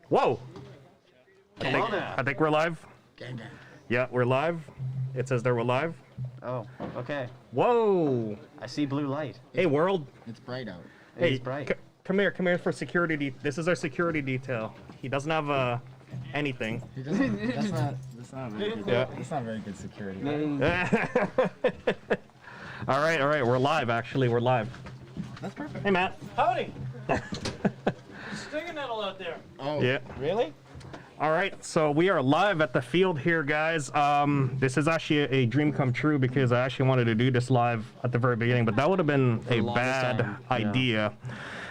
Whoa! I think we're live. Gang, gang. Yeah, we're live. It says that we're live. Oh, okay. Whoa! I see blue light. Hey, world. It's bright out. Hey, It's bright. come here for security. This is our security detail. He doesn't have anything. He doesn't, that's not very good. Yeah. That's not very good security. All right. We're live. Actually, we're live. That's perfect. Hey, Matt. Howdy! Stinging nettle out there. Oh, Yeah. Really? All right, so we are live at the field here, guys. This is actually a dream come true because I actually wanted to do this live at the very beginning, but that would have been a bad idea.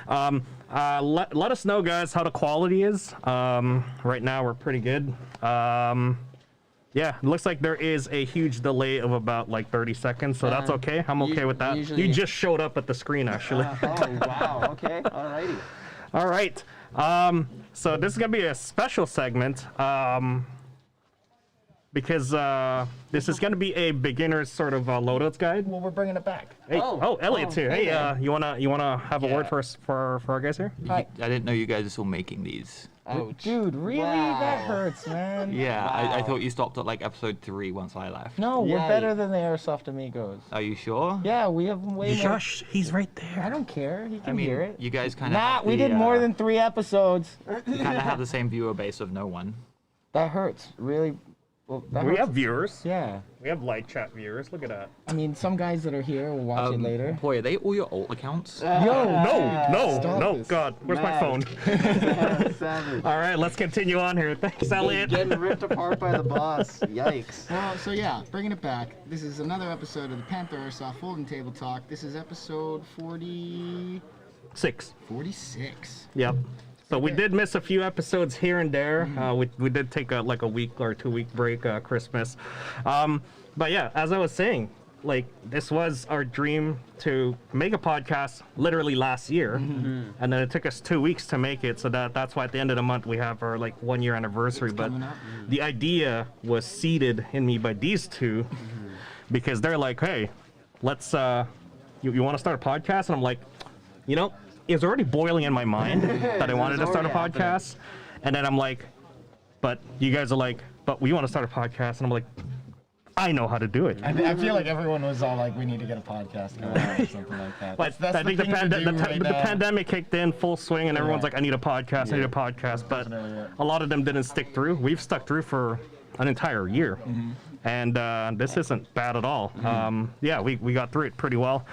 Let us know, guys, how the quality is. Right now, we're pretty good. Yeah, it looks like there is a huge delay of about like 30 seconds, so that's okay. I'm okay with that. usually- You just showed up at the screen, actually. Oh, wow. Okay. Alrighty. All right. So this is gonna be a special segment because this is gonna be a beginner's sort of loadouts guide. well, we're bringing it back. Hey, Oh, Elliot's here. hey Hey, there. you wanna have a word for us for our guys here? Hi. I didn't know you guys were still making these. Ouch. Dude, really? Wow. That hurts, man. Yeah, I Wow. thought you stopped at like episode 3 once I left. No, we're Yeah, better than the Airsoft Amigos. Are you sure? Yeah, we have way more. Shush, he's right I there. don't care. He can I mean, hear it. you guys kind of Nah, we did more than 3 episodes. You kind of have the same viewer base of no one. That hurts. Really. Well, that We hurts. have viewers. Yeah. We have live chat viewers. Look at that. I mean, some guys that are here will watch it later. Boy, are they all your alt accounts? Yo, No, Stop this. God, where's my Matt. phone? Savage. All right, let's continue on here. Thanks, Elliot. Getting ripped apart by the boss. Yikes. Well, so yeah, bringing it back. This is another episode of the Panther Airsoft Folding Table Talk. This is episode 46. Yep. So we did miss a few episodes here and there. We did take a week or 2 week break, Christmas. But yeah, as I was saying, like this was our dream to make a podcast literally last year, and then it took us 2 weeks to make it. So that's why at the end of the month we have our like 1 year anniversary. But coming up. the idea was seeded in me by these two because they're like, hey, let's you want to start a podcast? And I'm like, you know, it was already boiling in my mind that I wanted to start a already podcast. And then I'm like, but you guys are like, but we want to start a podcast. And I'm like, I know how to do it. I feel like everyone was all like, we need to get a podcast going or something like that. But That's I think the, thing to do right the now. pandemic kicked in full swing and everyone's Yeah. like, I need a podcast, I need a podcast. But Definitely, yeah. a lot of them didn't stick through. We've stuck through for an entire year. And this isn't bad at all. Yeah, we got through it pretty well.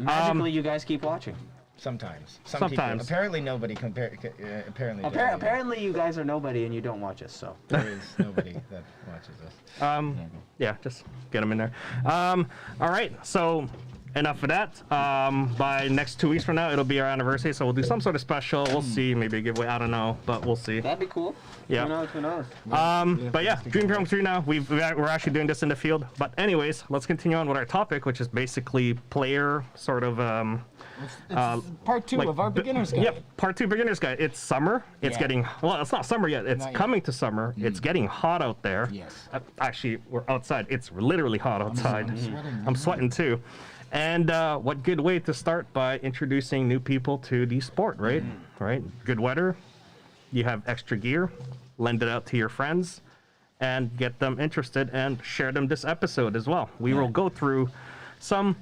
Magically, you guys keep watching. Sometimes. Some Sometimes. People. Apparently nobody apparently. Apparently, you guys are nobody and you don't watch us, so. There is nobody that watches us. Yeah, just get them in there. All right, so enough of that. By next 2 weeks from now, it'll be our anniversary, so we'll do some sort of special. We'll see, maybe a giveaway. I don't know, but we'll see. That'd be cool. Yeah. Who knows? Who knows? But yeah, dream come true now. We're actually doing this in the field. But anyways, let's continue on with our topic, which is basically player sort of. It's part 2 like of our beginner's guide. Yep, part 2 beginner's guide. It's summer. It's Yeah. getting well. It's not summer yet. It's Not yet. coming to summer. It's getting hot out there. Yes. Actually, we're outside. It's literally hot outside. I'm sweating. I'm sweating too. And what good way to start by introducing new people to the sport, right? Right. Good weather. You have extra gear. Lend it out to your friends, and get them interested and share them this episode as well. We will go through some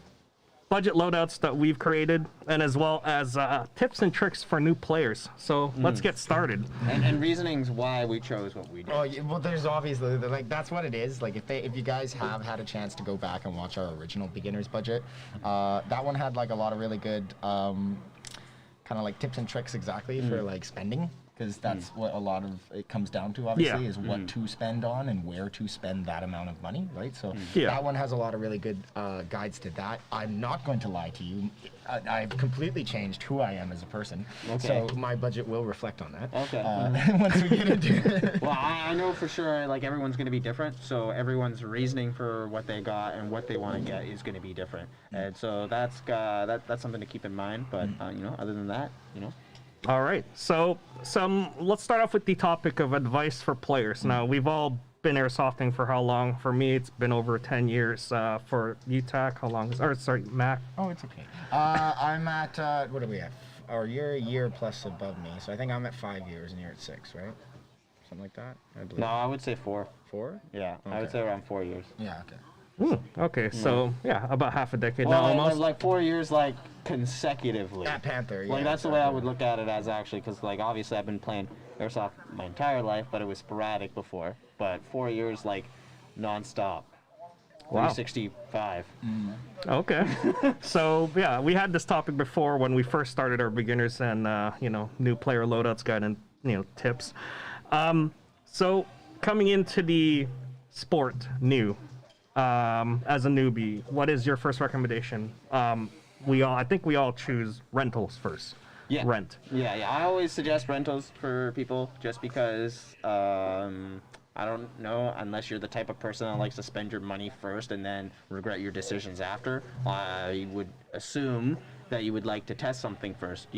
budget loadouts that we've created, and as well as tips and tricks for new players. So let's get started. And reasonings why we chose what we did. Oh, yeah, well, there's obviously like that's what it is. Like if you guys have had a chance to go back and watch our original beginner's budget, that one had like a lot of really good kind of like tips and tricks exactly for like spending. Because that's what a lot of it comes down to, obviously, Yeah. is what to spend on and where to spend that amount of money, right? So Yeah. that one has a lot of really good guides to that. I'm not going to lie to you. I've completely changed who I am as a person. Okay. So my budget will reflect on that. Okay. Once we get into it. Well, I know for sure, like, everyone's going to be different, so everyone's reasoning for what they got and what they want to get is going to be different. And so that's something to keep in mind, but, you know, other than that, you know. All right, so let's start off with the topic of advice for players. Now, we've all been airsofting for how long? For me, it's been over 10 years. For UTAC, how long? Sorry, Mac. Oh, it's okay. I'm at, what are we at? or you're a year plus above me, so I think I'm at 5 years and you're at 6, right? Something like that, I believe. No, I would say 4. 4? Yeah, I would Okay. say around 4 years. Yeah, okay. Okay, so yeah, about half a decade Well, now, like, almost. like 4 years, like consecutively. At Panther, yeah. Like that's the way I would look at it as actually, because like obviously I've been playing airsoft my entire life, but it was sporadic before. But 4 years like nonstop, Wow. 365. Okay. So yeah, we had this topic before when we first started our beginners and new player loadouts guide and tips. So coming into the sport new, as a newbie, what is your first recommendation? I think we all choose rentals first. Yeah. Rent. Yeah. I always suggest rentals for people just because I don't know, unless you're the type of person that likes to spend your money first and then regret your decisions after. I would assume that you would like to test something first.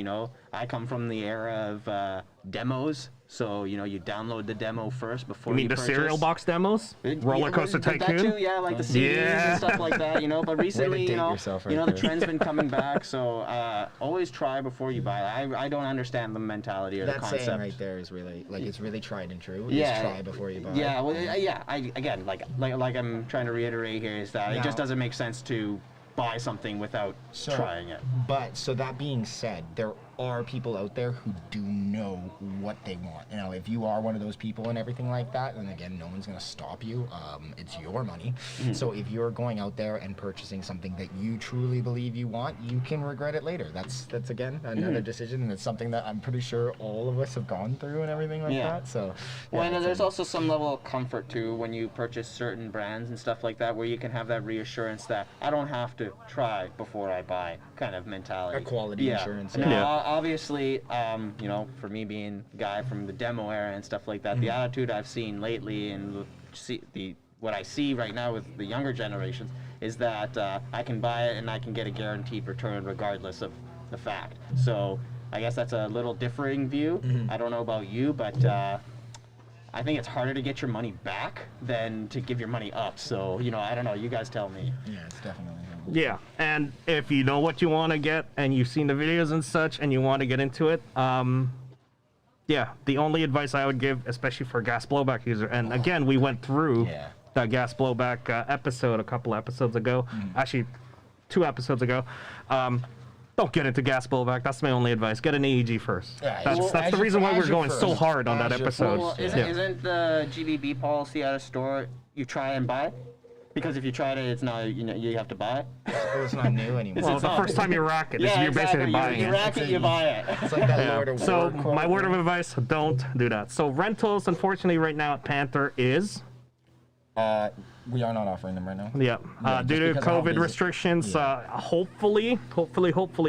I come from the era of demos. So, you download the demo first before You mean you the purchase. cereal box demos? Roller Coaster That Tycoon? too, yeah, like the CDs Yeah. and stuff like that, But recently, date yourself right the there. trend's been coming back. So always try before you buy. I don't understand the mentality or That the concept. saying right there is really, like, it's really tried and true. Yeah. Just try before you buy. Yeah, well, yeah. Again, like I'm trying to reiterate here is that it just Now- doesn't make sense to buy something without So- trying it. But so that being said, there are people out there who do know what they want. If you are one of those people and everything like that, then again, no one's gonna stop you. It's your money. So if you're going out there and purchasing something that you truly believe you want, you can regret it later. That's again another decision, and it's something that I'm pretty sure all of us have gone through and everything like Yeah. that. So Well, yeah, and it's there's a- also some level of comfort too when you purchase certain brands and stuff like that, where you can have that reassurance that I don't have to try before I buy kind of mentality. A quality assurance, Now, yeah. obviously, for me being a guy from the demo era and stuff like that, the attitude I've seen lately and what I see right now with the younger generations is that I can buy it and I can get a guaranteed return regardless of the fact. So I guess that's a little differing view. I don't know about you, but I think it's harder to get your money back than to give your money up. So, I don't know. You guys tell me. yeah, it's definitely. Yeah, and if you know what you want to get and you've seen the videos and such and you want to get into it, yeah, the only advice I would give, especially for gas blowback user, and again, we went through Yeah. the gas blowback episode a couple episodes ago, actually 2 episodes ago. Don't get into gas blowback. That's my only advice. Get an AEG first. Yeah, that's well, that's as the your- reason why as we're your going so first- hard on that as your episode. Well, first, isn't the GVB policy at a store you try and buy? Because if you tried it, it's not, you have to buy. Oh, it's not new anymore. Well, the first time you rack it, you're basically buying you it. rack it, you buy it. It's like that Yeah. Lord of So War quote, my word of right? advice: don't do that. So rentals, unfortunately, right now at Panther is We are not offering them right now. yeah, Yeah, due just to because of how COVID busy- restrictions. Yeah. Hopefully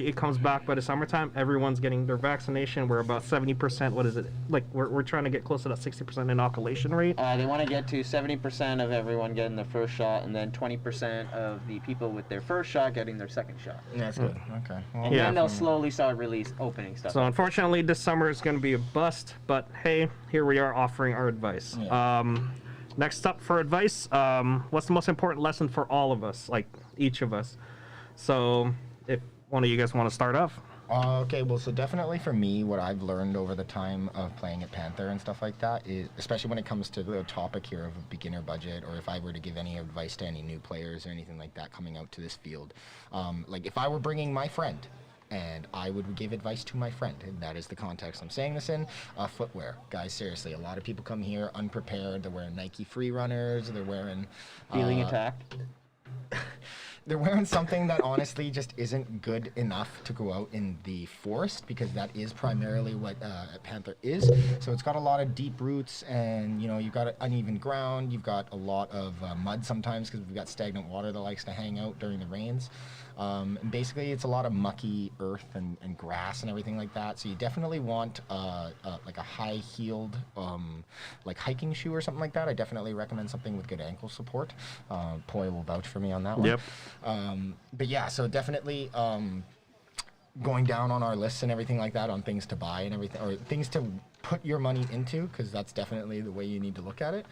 it comes back by the summertime. Everyone's getting their vaccination. We're about 70%. What is it? Like we're trying to get close to that 60% inoculation rate. They want to get to 70% of everyone getting their first shot, and then 20% of the people with their first shot getting their second shot. Yeah, that's good. Okay. Well, And Yeah. then they'll slowly start opening stuff. So up. unfortunately, this summer is going to be a bust. But hey, here we are offering our advice. Yeah. Next up for advice, what's the most important lesson for all of us, like each of us? So if one of you guys want to start off. Okay, well, so definitely for me, what I've learned over the time of playing at Panther and stuff like that is, especially when it comes to the topic here of a beginner budget, or if I were to give any advice to any new players or anything like that coming out to this field, like if I were bringing my friend, and I would give advice to my friend, and that is the context I'm saying this in. Footwear, guys, seriously, a lot of people come here unprepared. They're wearing Nike Free Runners. They're wearing Feeling attacked. they're wearing something that honestly just isn't good enough to go out in the forest, because that is primarily what Panther is. So it's got a lot of deep roots, and you've got uneven ground. You've got a lot of mud sometimes, because we've got stagnant water that likes to hang out during the rains. And basically, it's a lot of mucky earth and grass and everything like that. So you definitely want like a high-heeled like hiking shoe or something like that. I definitely recommend something with good ankle support. Poi will vouch for me on that one. Yep. But yeah, so definitely going down on our lists and everything like that on things to buy and everything, or things to put your money into, because that's definitely the way you need to look at it,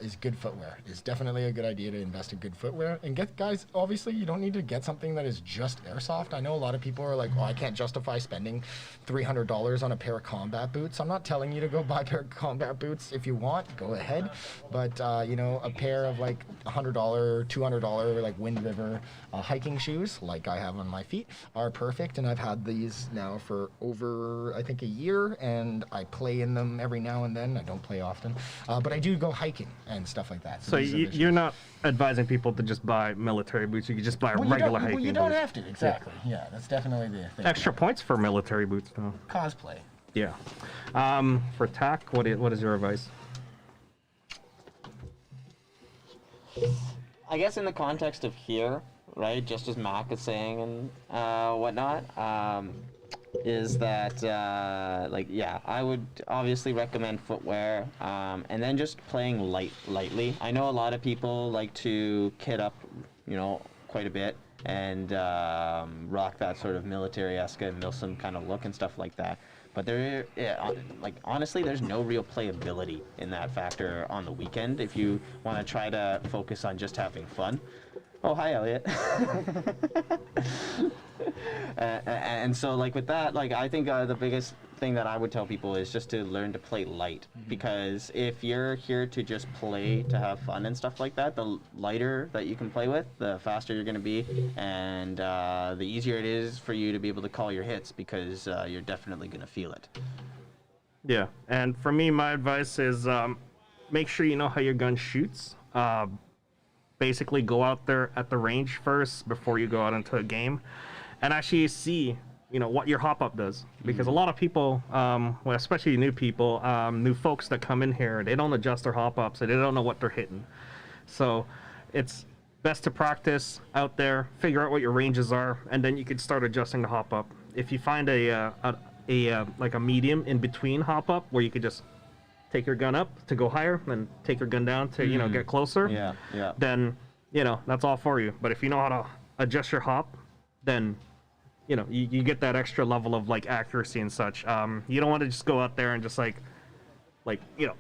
is good footwear. It's definitely a good idea to invest in good footwear. And guys, obviously you don't need to get something that is just airsoft. I know a lot of people are like, oh, I can't justify spending $300 on a pair of combat boots. I'm not telling you to go buy a pair of combat boots. If you want, go ahead. But, you know, a pair of like $100, $200 like Wind River hiking shoes, like I have on my feet, are perfect. And I've had these now for over, I think, a year, and I play in them every now and then. I don't play often, but I do go hiking and stuff like that. So you're not advising people to just buy military boots. You could just buy regular hiking boots. You don't have to, exactly. Yeah, that's definitely the thing. Extra points for military boots, though. Cosplay. Yeah. For TAC, what is your advice? I guess in the context of here, right, just as Mac is saying and whatnot, is that like, yeah, I would obviously recommend footwear, and then just playing lightly. I know a lot of people like to kit up, you know, quite a bit and rock that sort of military-esque and Milsim kind of look and stuff like that. But like, honestly, there's no real playability in that factor on the weekend if you want to try to focus on just having fun. Oh, hi, Elliot. And so, like, with that, like, I think the biggest thing that I would tell people is just to learn to play light. Because if you're here to just play to have fun and stuff like that, the lighter that you can play with, the faster you're going to be, and the easier it is for you to be able to call your hits, because you're definitely going to feel it. Yeah, and for me, my advice is make sure you know how your gun shoots. Basically, go out there at the range first before you go out into a game, and actually see, you know, what your hop-up does. Because a lot of people, well, especially new people, new folks that come in here, they don't adjust their hop-ups, and they don't know what they're hitting. So it's best to practice out there, figure out what your ranges are, and then you can start adjusting the hop-up. If you find like a medium in between hop-up where you could just take your gun up to go higher, and take your gun down to, you know, get closer, Yeah. then, you know, that's all for you. But if you know how to adjust your hop, then, you know, you get that extra level of, like, accuracy and such. You don't want to just go out there and just, like, you know,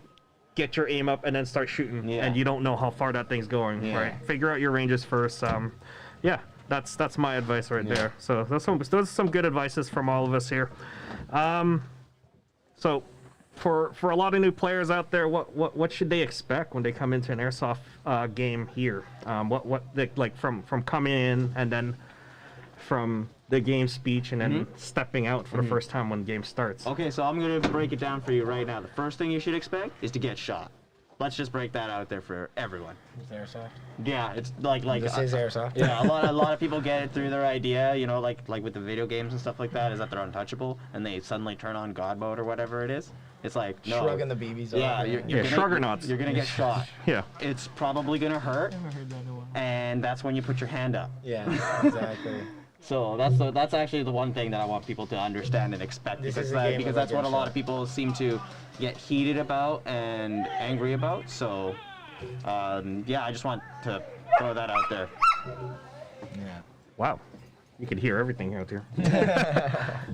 get your aim up and then start shooting, and you don't know how far that thing's going, right? Figure out your ranges first. Yeah, that's my advice right there. So those are some good advices from all of us here. So for a lot of new players out there, what should they expect when they come into an airsoft game here? What they, like, from coming in, and then from the game speech, and then stepping out for the first time when the game starts? Okay, so I'm going to break it down for you right now. The first thing you should expect is to get shot. Let's just break that out there for everyone. Is airsoft? Yeah, it's like This is airsoft. Yeah, a lot of people get it through their idea, you know, like with the video games and stuff like that, is that they're untouchable, and they suddenly turn on God mode or whatever it is. It's like, no. Shrugging the BBs off. Yeah, you're Shruggernauts. You're gonna get shot. Yeah. It's probably gonna hurt, I haven't heard that in a while. and that's when you put your hand up. Yeah, exactly. So that's actually the one thing that I want people to understand and expect, This because is a game because about that's what a getting lot shot. of people seem to get heated about and angry about. So yeah, I just want to throw that out there. Yeah. Wow, you could hear everything out here.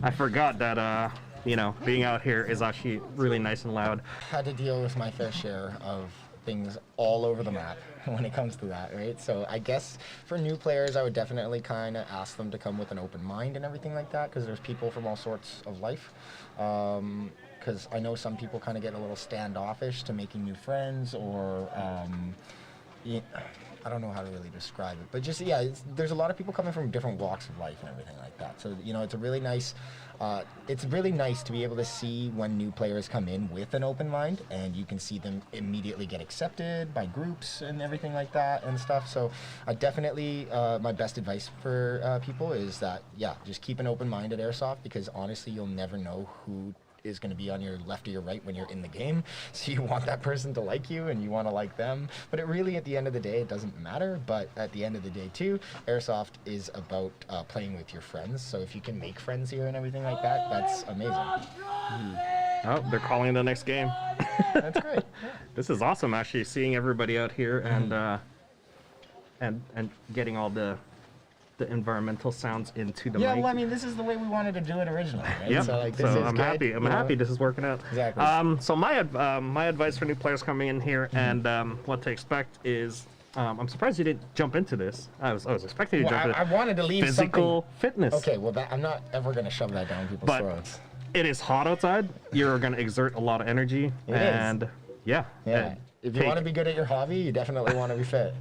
I forgot that you know, being out here is actually really nice and loud. Had to deal with my fair share of things all over the map when it comes to that, right? So I guess for new players, I would definitely kind of ask them to come with an open mind and everything like that, because there's people from all sorts of life. Because I know some people kind of get a little standoffish to making new friends, or I don't know how to really describe it, but just, yeah, there's a lot of people coming from different walks of life and everything like that. So, you know, it's a really nice, it's really nice to be able to see when new players come in with an open mind, and you can see them immediately get accepted by groups and everything like that and stuff. So I definitely, my best advice for people is that, yeah, just keep an open mind at Airsoft, because honestly, you'll never know who is going to be on your left or your right when you're in the game. So you want that person to like you, and you want to like them. But it really, at the end of the day, it doesn't matter. But at the end of the day, too, Airsoft is about playing with your friends. So if you can make friends here and everything like that, that's amazing. Oh, they're calling the next game. That's great. Yeah. This is awesome, actually, seeing everybody out here and getting all the the environmental sounds into the Yeah, mic. well, I mean, this is the way we wanted to do it originally, right? Yep. So, like, this is I'm good, happy. I'm you know? happy this is working out. Exactly. So my advice for new players coming in here and what to expect is, I'm surprised you didn't jump into this. I was expecting you to Well, jump I into wanted to leave physical fitness. Okay, well, I'm not ever going to shove that down people's But throats. it is hot outside. You're going to exert a lot of energy. It is. And yeah. Yeah. If you want to be good at your hobby, you definitely want to be fit.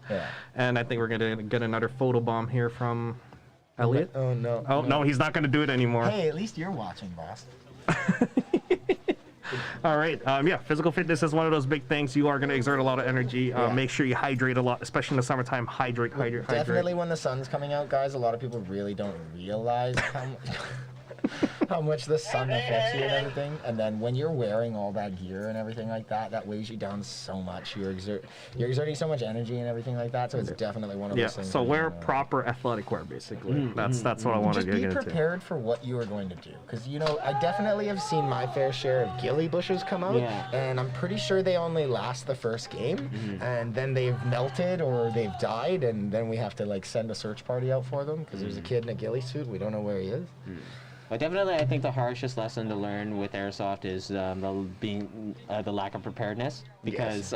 Yeah. And I think we're going to get another photo bomb here from Elliot. Oh, no. Oh, no, he's not going to do it anymore. Hey, at least you're watching, boss. All right. Yeah, physical fitness is one of those big things. You are going to exert a lot of energy. Yeah. Make sure you hydrate a lot, especially in the summertime. Hydrate. Definitely when the sun's coming out, guys, a lot of people really don't realize how much the sun affects you and everything. And then when you're wearing all that gear and everything like that, that weighs you down so much. You're exerting so much energy and everything like that. So it's definitely one of Yeah. those things. So that you wear wanna- proper athletic wear, basically. That's what I want to Just get be into. prepared for what you are going to do, because I definitely have seen my fair share of ghillie bushes come out, Yeah. and I'm pretty sure they only last the first game, and then they've melted or they've died, and then we have to like send a search party out for them because there's a kid in a ghillie suit, we don't know where he is. But definitely, I think the harshest lesson to learn with airsoft is the lack of preparedness, because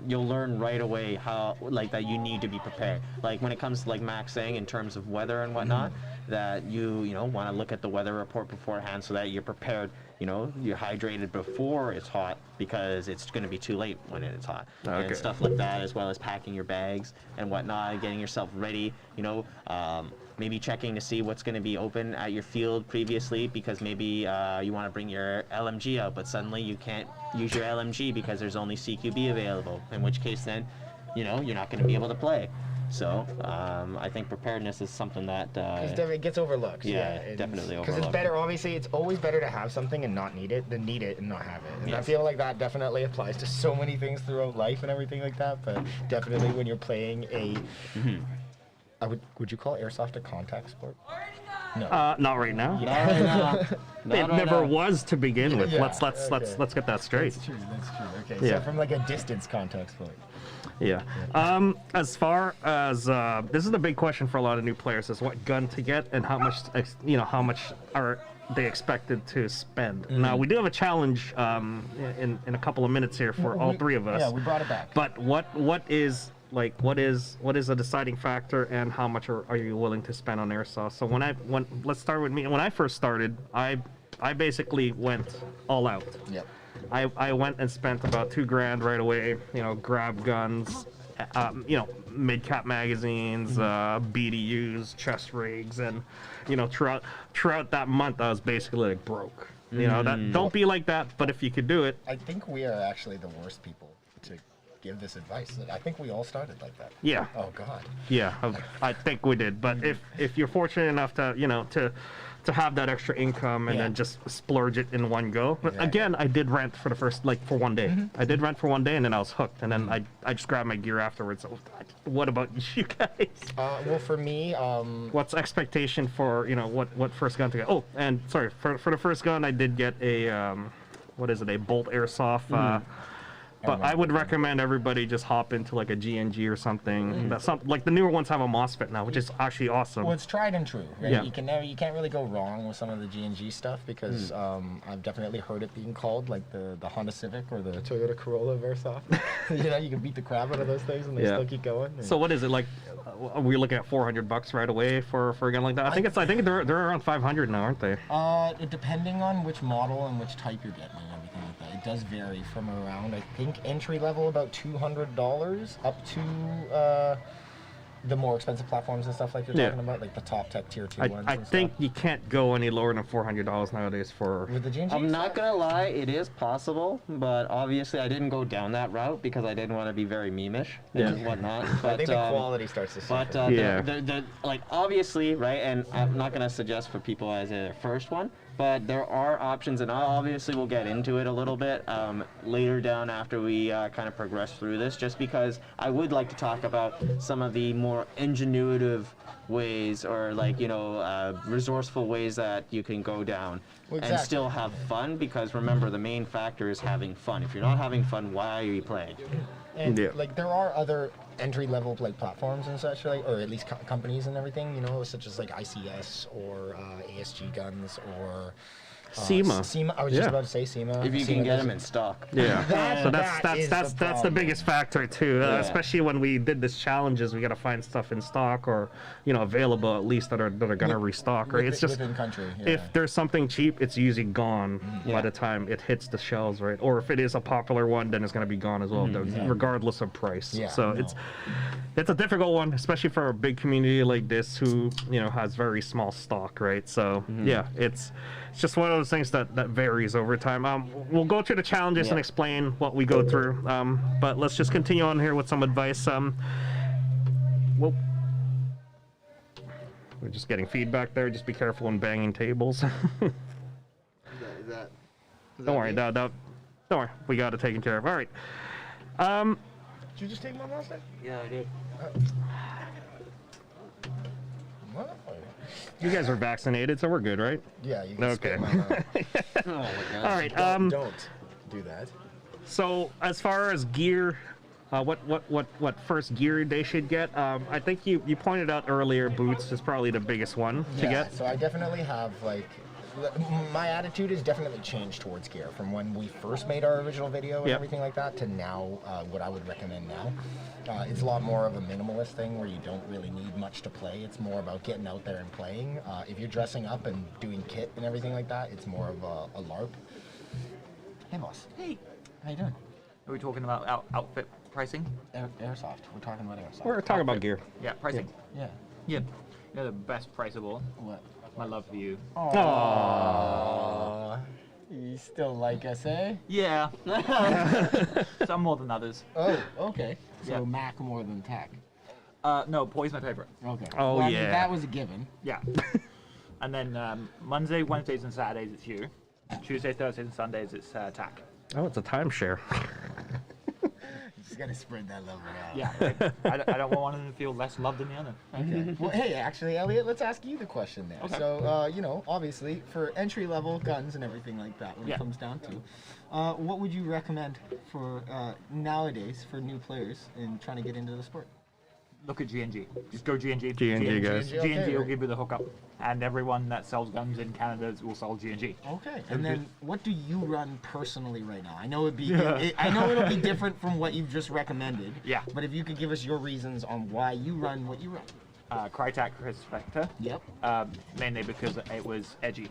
you'll learn right away how that you need to be prepared. Like when it comes to like Max saying in terms of weather and whatnot, that you want to look at the weather report beforehand so that you're prepared. You're hydrated before it's hot, because it's going to be too late when it's hot, Okay. and stuff like that, as well as packing your bags and whatnot, getting yourself ready. Maybe checking to see what's going to be open at your field previously, because maybe you want to bring your LMG out, but suddenly you can't use your LMG because there's only CQB available, in which case then, you're not going to be able to play. So I think preparedness is something that It gets overlooked. Yeah, definitely Because it's overlooked. better, obviously, it's always better to have something and not need it than need it and not have it. And I Yes. feel like that definitely applies to so many things throughout life and everything like that, but definitely when you're playing would you call airsoft a contact sport? No. Not right now. Not It right never now. was to begin with. Yeah, Let's okay. let's get that straight. That's true. Okay, Yeah. so from like a distance contact sport. Yeah. As far as this is the big question for a lot of new players is what gun to get and how much how much are they expected to spend. Now we do have a challenge in a couple of minutes here for all three of us. Yeah, we brought it back. But what is a deciding factor, and how much are you willing to spend on airsoft? So let's start with me. When I first started, I basically went all out. Yep. I went and spent about $2,000 right away. Grab guns, mid-cap magazines, BDUs, chest rigs, and throughout that month I was basically like broke. Don't be like that, but if you could do it, I think we are actually the worst people to give this advice. I think we all started like that. yeah. Oh God. Yeah, I think we did. But if you're fortunate enough to have that extra income and Yeah. then just splurge it in one go. But Exactly. again, I did rent for the first for one day. I did rent for one day and then I was hooked. And then I just grabbed my gear afterwards. So what about you guys? Well, for me, What's expectation for what first gun to get? Oh, and sorry for the first gun, I did get a a Bolt Airsoft. But I would recommend everybody just hop into like a GNG or something. That's like the newer ones have a MOSFET now, which is actually awesome. well, it's tried and true. Right? Yeah. You can't really go wrong with some of the G&G stuff because I've definitely heard it being called like the Honda Civic or the Toyota Corolla of airsoft. You can beat the crap out of those things and they Yeah. still keep going. So what is it like? We're looking at $400 right away for a gun like that. I think they're around 500 now, aren't they? Depending on which model and which type you're getting and everything like that, it does vary from around, I think, entry level about $200 up to the more expensive platforms and stuff like you're Yeah. talking about, like the top tech tier 2 ones. I and think stuff. you can't go any lower than $400 nowadays for. With the G&G I'm not stuff? gonna lie, it is possible, but obviously I didn't go down that route because I didn't want to be very memeish and whatnot. But, I think the quality starts to But suffer. Yeah. the like obviously, right? And I'm not gonna suggest for people as their first one, but there are options, and I obviously will get into it a little bit later down after we kind of progress through this, just because I would like to talk about some of the more ingenuitive ways or resourceful ways that you can go down Well, and exactly. still have fun, because remember, the main factor is having fun. If you're not having fun, why are you playing? And Yeah. like there are other entry-level like platforms and such, like, or at least companies and everything, you know, such as like ICS or ASG Guns or SEMA. I was just about to say SEMA. If you SEMA can get does them it. in stock. Yeah. So That that's the biggest factor too. Yeah. Especially when we did this challenges, we got to find stuff in stock or available at least that are gonna restock. Right. It's just within country. Yeah. if there's something cheap, it's usually gone by the time it hits the shelves, right? Or if it is a popular one, then it's gonna be gone as well, regardless of price. Yeah, So no. it's a difficult one, especially for a big community like this who has very small stock, right? So yeah, it's just one of those things that varies over time. We'll go through the challenges and explain what we go through, but let's just continue on here with some advice. Well, we're just getting feedback there. Just be careful when banging tables. Don't worry, don't worry. We got it taken care of. All right. Did you just take my last name? Yeah, I did. What? You guys are vaccinated, so we're good, right? Yeah, you can Okay. spit my mouth. Oh my gosh. All right. Don't do that. So as far as gear, what first gear they should get? I think you pointed out earlier, boots is probably the biggest one to get. So I definitely have like, my attitude has definitely changed towards gear from when we first made our original video and Yep. everything like that to now. What I would recommend now, it's a lot more of a minimalist thing where you don't really need much to play. It's more about getting out there and playing. If you're dressing up and doing kit and everything like that, it's more of a LARP. Hey boss. Hey, How you doing? are we talking about outfit pricing? Airsoft. We're talking about airsoft. We're talking about gear. Yeah, pricing. Yeah. Yeah. The best price of all. What? My love for you. Aww. You still like us, eh? Yeah. Some more than others. Oh, okay. So Yeah. Mac more than Tech. No, Poi's my favorite. Okay. Oh, Well, I mean, yeah. that was a given. Yeah. And then Monday, Wednesdays, and Saturdays it's you. Tuesdays, Thursdays, and Sundays it's TAC. Oh, it's a timeshare. Just gotta spread that love around. Yeah. I don't want one to feel less loved than the other. Okay. Well, hey, actually, Elliot, let's ask you the question there. Okay. So, obviously, for entry-level guns and everything like that, when Yeah. it comes down to, what would you recommend for nowadays for new players in trying to get into the sport? Look at GNG. Just go GNG. GNG, guys. GNG, GNG will right. give you the hookup. And everyone that sells guns in Canada will sell GNG. Okay. And then, what do you run personally right now? I know I know it'll be different from what you've just recommended. Yeah. But if you could give us your reasons on why you run what you run. Crytek Respector. Yep. Mainly because it was edgy.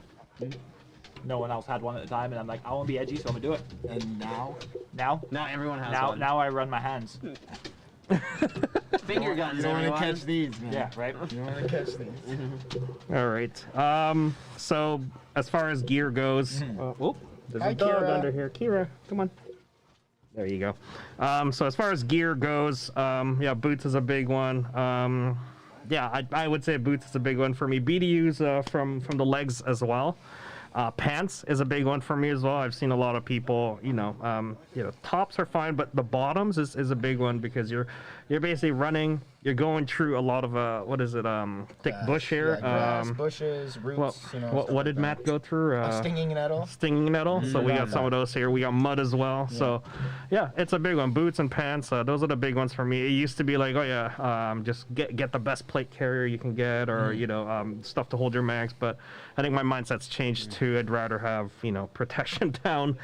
No one else had one at the time, and I'm like, I want to be edgy, so I'm gonna do it. And now, Now Everyone has one. now I run my hands. Finger guns, you don't want to everyone. catch these, man. Yeah, right. You don't want to catch these. All right. So as far as gear goes, there's Hi, a dog Kira. under here. Kira, come on. There you go. So as far as gear goes, boots is a big one. I would say boots is a big one for me. BDUs from the legs as well. Pants is a big one for me as well. I've seen a lot of people, tops are fine, but the bottoms is a big one because you're basically running. You're going through a lot of thick bush here. Grass, bushes, roots. What did Matt go through? Stinging nettle. Stinging nettle. So we got Love some of that. those here. We got mud as well. So yeah, it's a big one. Boots and pants. Those are the big ones for me. It used to be like, just get the best plate carrier you can get, or stuff to hold your mags. But I think my mindset's changed to I'd rather have protection down,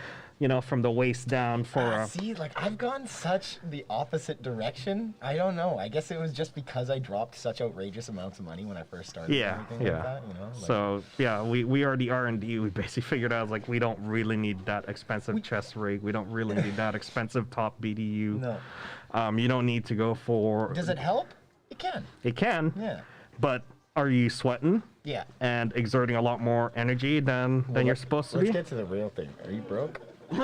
from the waist down for. See, like I've gone such the opposite direction. I don't know. I guess it was just because I dropped such outrageous amounts of money when I first started. Yeah, and everything yeah. Like that, So yeah, we are the R&D. We basically figured out like we don't really need that expensive chest rig. We don't really need that expensive top BDU. No. You don't need to go for. Does it help? It can. It can. Yeah. But are you sweating Yeah. and exerting a lot more energy than you're supposed to Let's be? get to the real thing. Are you broke? Oh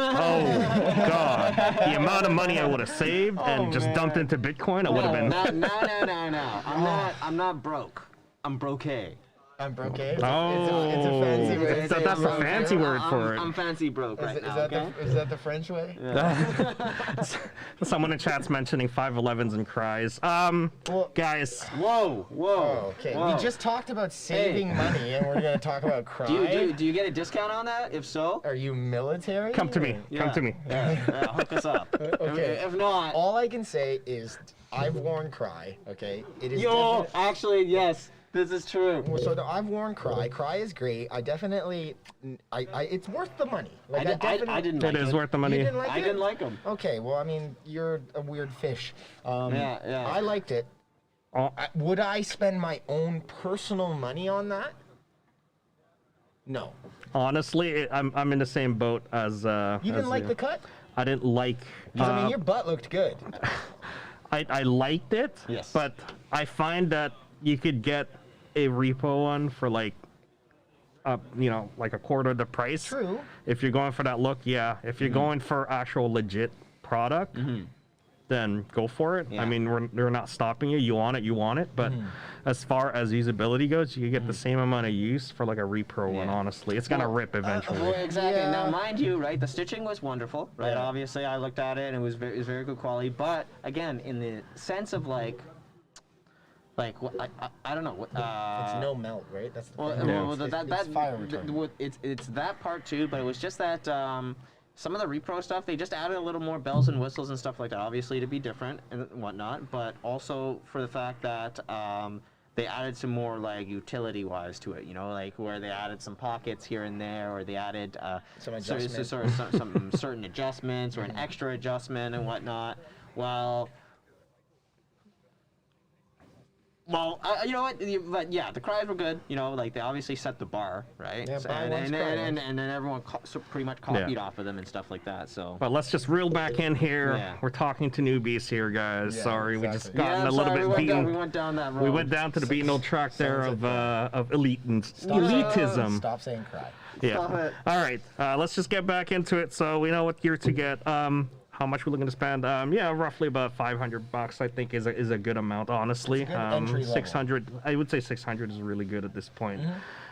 God! The amount of money I would have saved and just dumped into Bitcoin, I would have been. No. I'm not broke. I'm broke. I'm broke. It's Oh, it's a fancy word. that's the fancy word for it. I'm fancy broke right now. Is that the French way? Someone in chat's mentioning 511s and cries. Well, Guys, Whoa. okay. Whoa. We just talked about saving money, and we're gonna talk about cry. Do you get a discount on that? If so, Are you military? come to me. yeah. Come to me. Yeah, hook us up. Okay. If not, All I can say is I've worn cry. Okay. It is. actually, yes, this is true. So I've worn cry. Cry is great. I definitely, it's worth the money. Like I didn't like It is worth the You money. didn't like I it? didn't like them. Okay, well, I mean, you're a weird fish. Yeah. I liked it. Oh, Would I spend my own personal money on that? No. honestly, I'm in the same boat as. You didn't like the cut? I didn't like. 'Cause, I mean, your butt looked good. I liked it. Yes. But I find that you could get a repo one for like, like a quarter of the price. True. If you're going for that look, yeah. If you're going for actual legit product, then go for it. Yeah. I mean, we're not stopping you. You want it. But as far as usability goes, you get the same amount of use for like a repro one. Yeah. Honestly, it's gonna rip eventually. Well, exactly. Yeah. Now, mind you, right, the stitching was wonderful, right? Yeah. Obviously, I looked at it and it was very good quality. But again, in the sense of like I don't know. It's no melt, right? That's the Well, thing. Yeah. well, It's fire retardant. it's that part too, but it was just that some of the repro stuff, they just added a little more bells and whistles and stuff like that, obviously to be different and whatnot, but also for the fact that they added some more like utility-wise to it, like where they added some pockets here and there, or they added Some some certain adjustments or an extra adjustment and whatnot. Well, you know what? But yeah, the cries were good. Like they obviously set the bar, right? Yeah, So- buy once, cry and once. then everyone pretty much copied off of them and stuff like that. So. But let's just reel back in here. Yeah. We're talking to newbies here, guys. Yeah, Sorry, we just exactly. gotten I'm a little sorry, bit we beaten. went down that road. We went down to the beaten old track there Sounds of elitism. Stop saying cry. Yeah. Stop it. All right. Let's just get back into it. So we know what gear to get. How much we're looking to spend? Yeah, roughly about $500. I think is a good amount, honestly. It's a good entry level. 600. I would say 600 is really good at this point.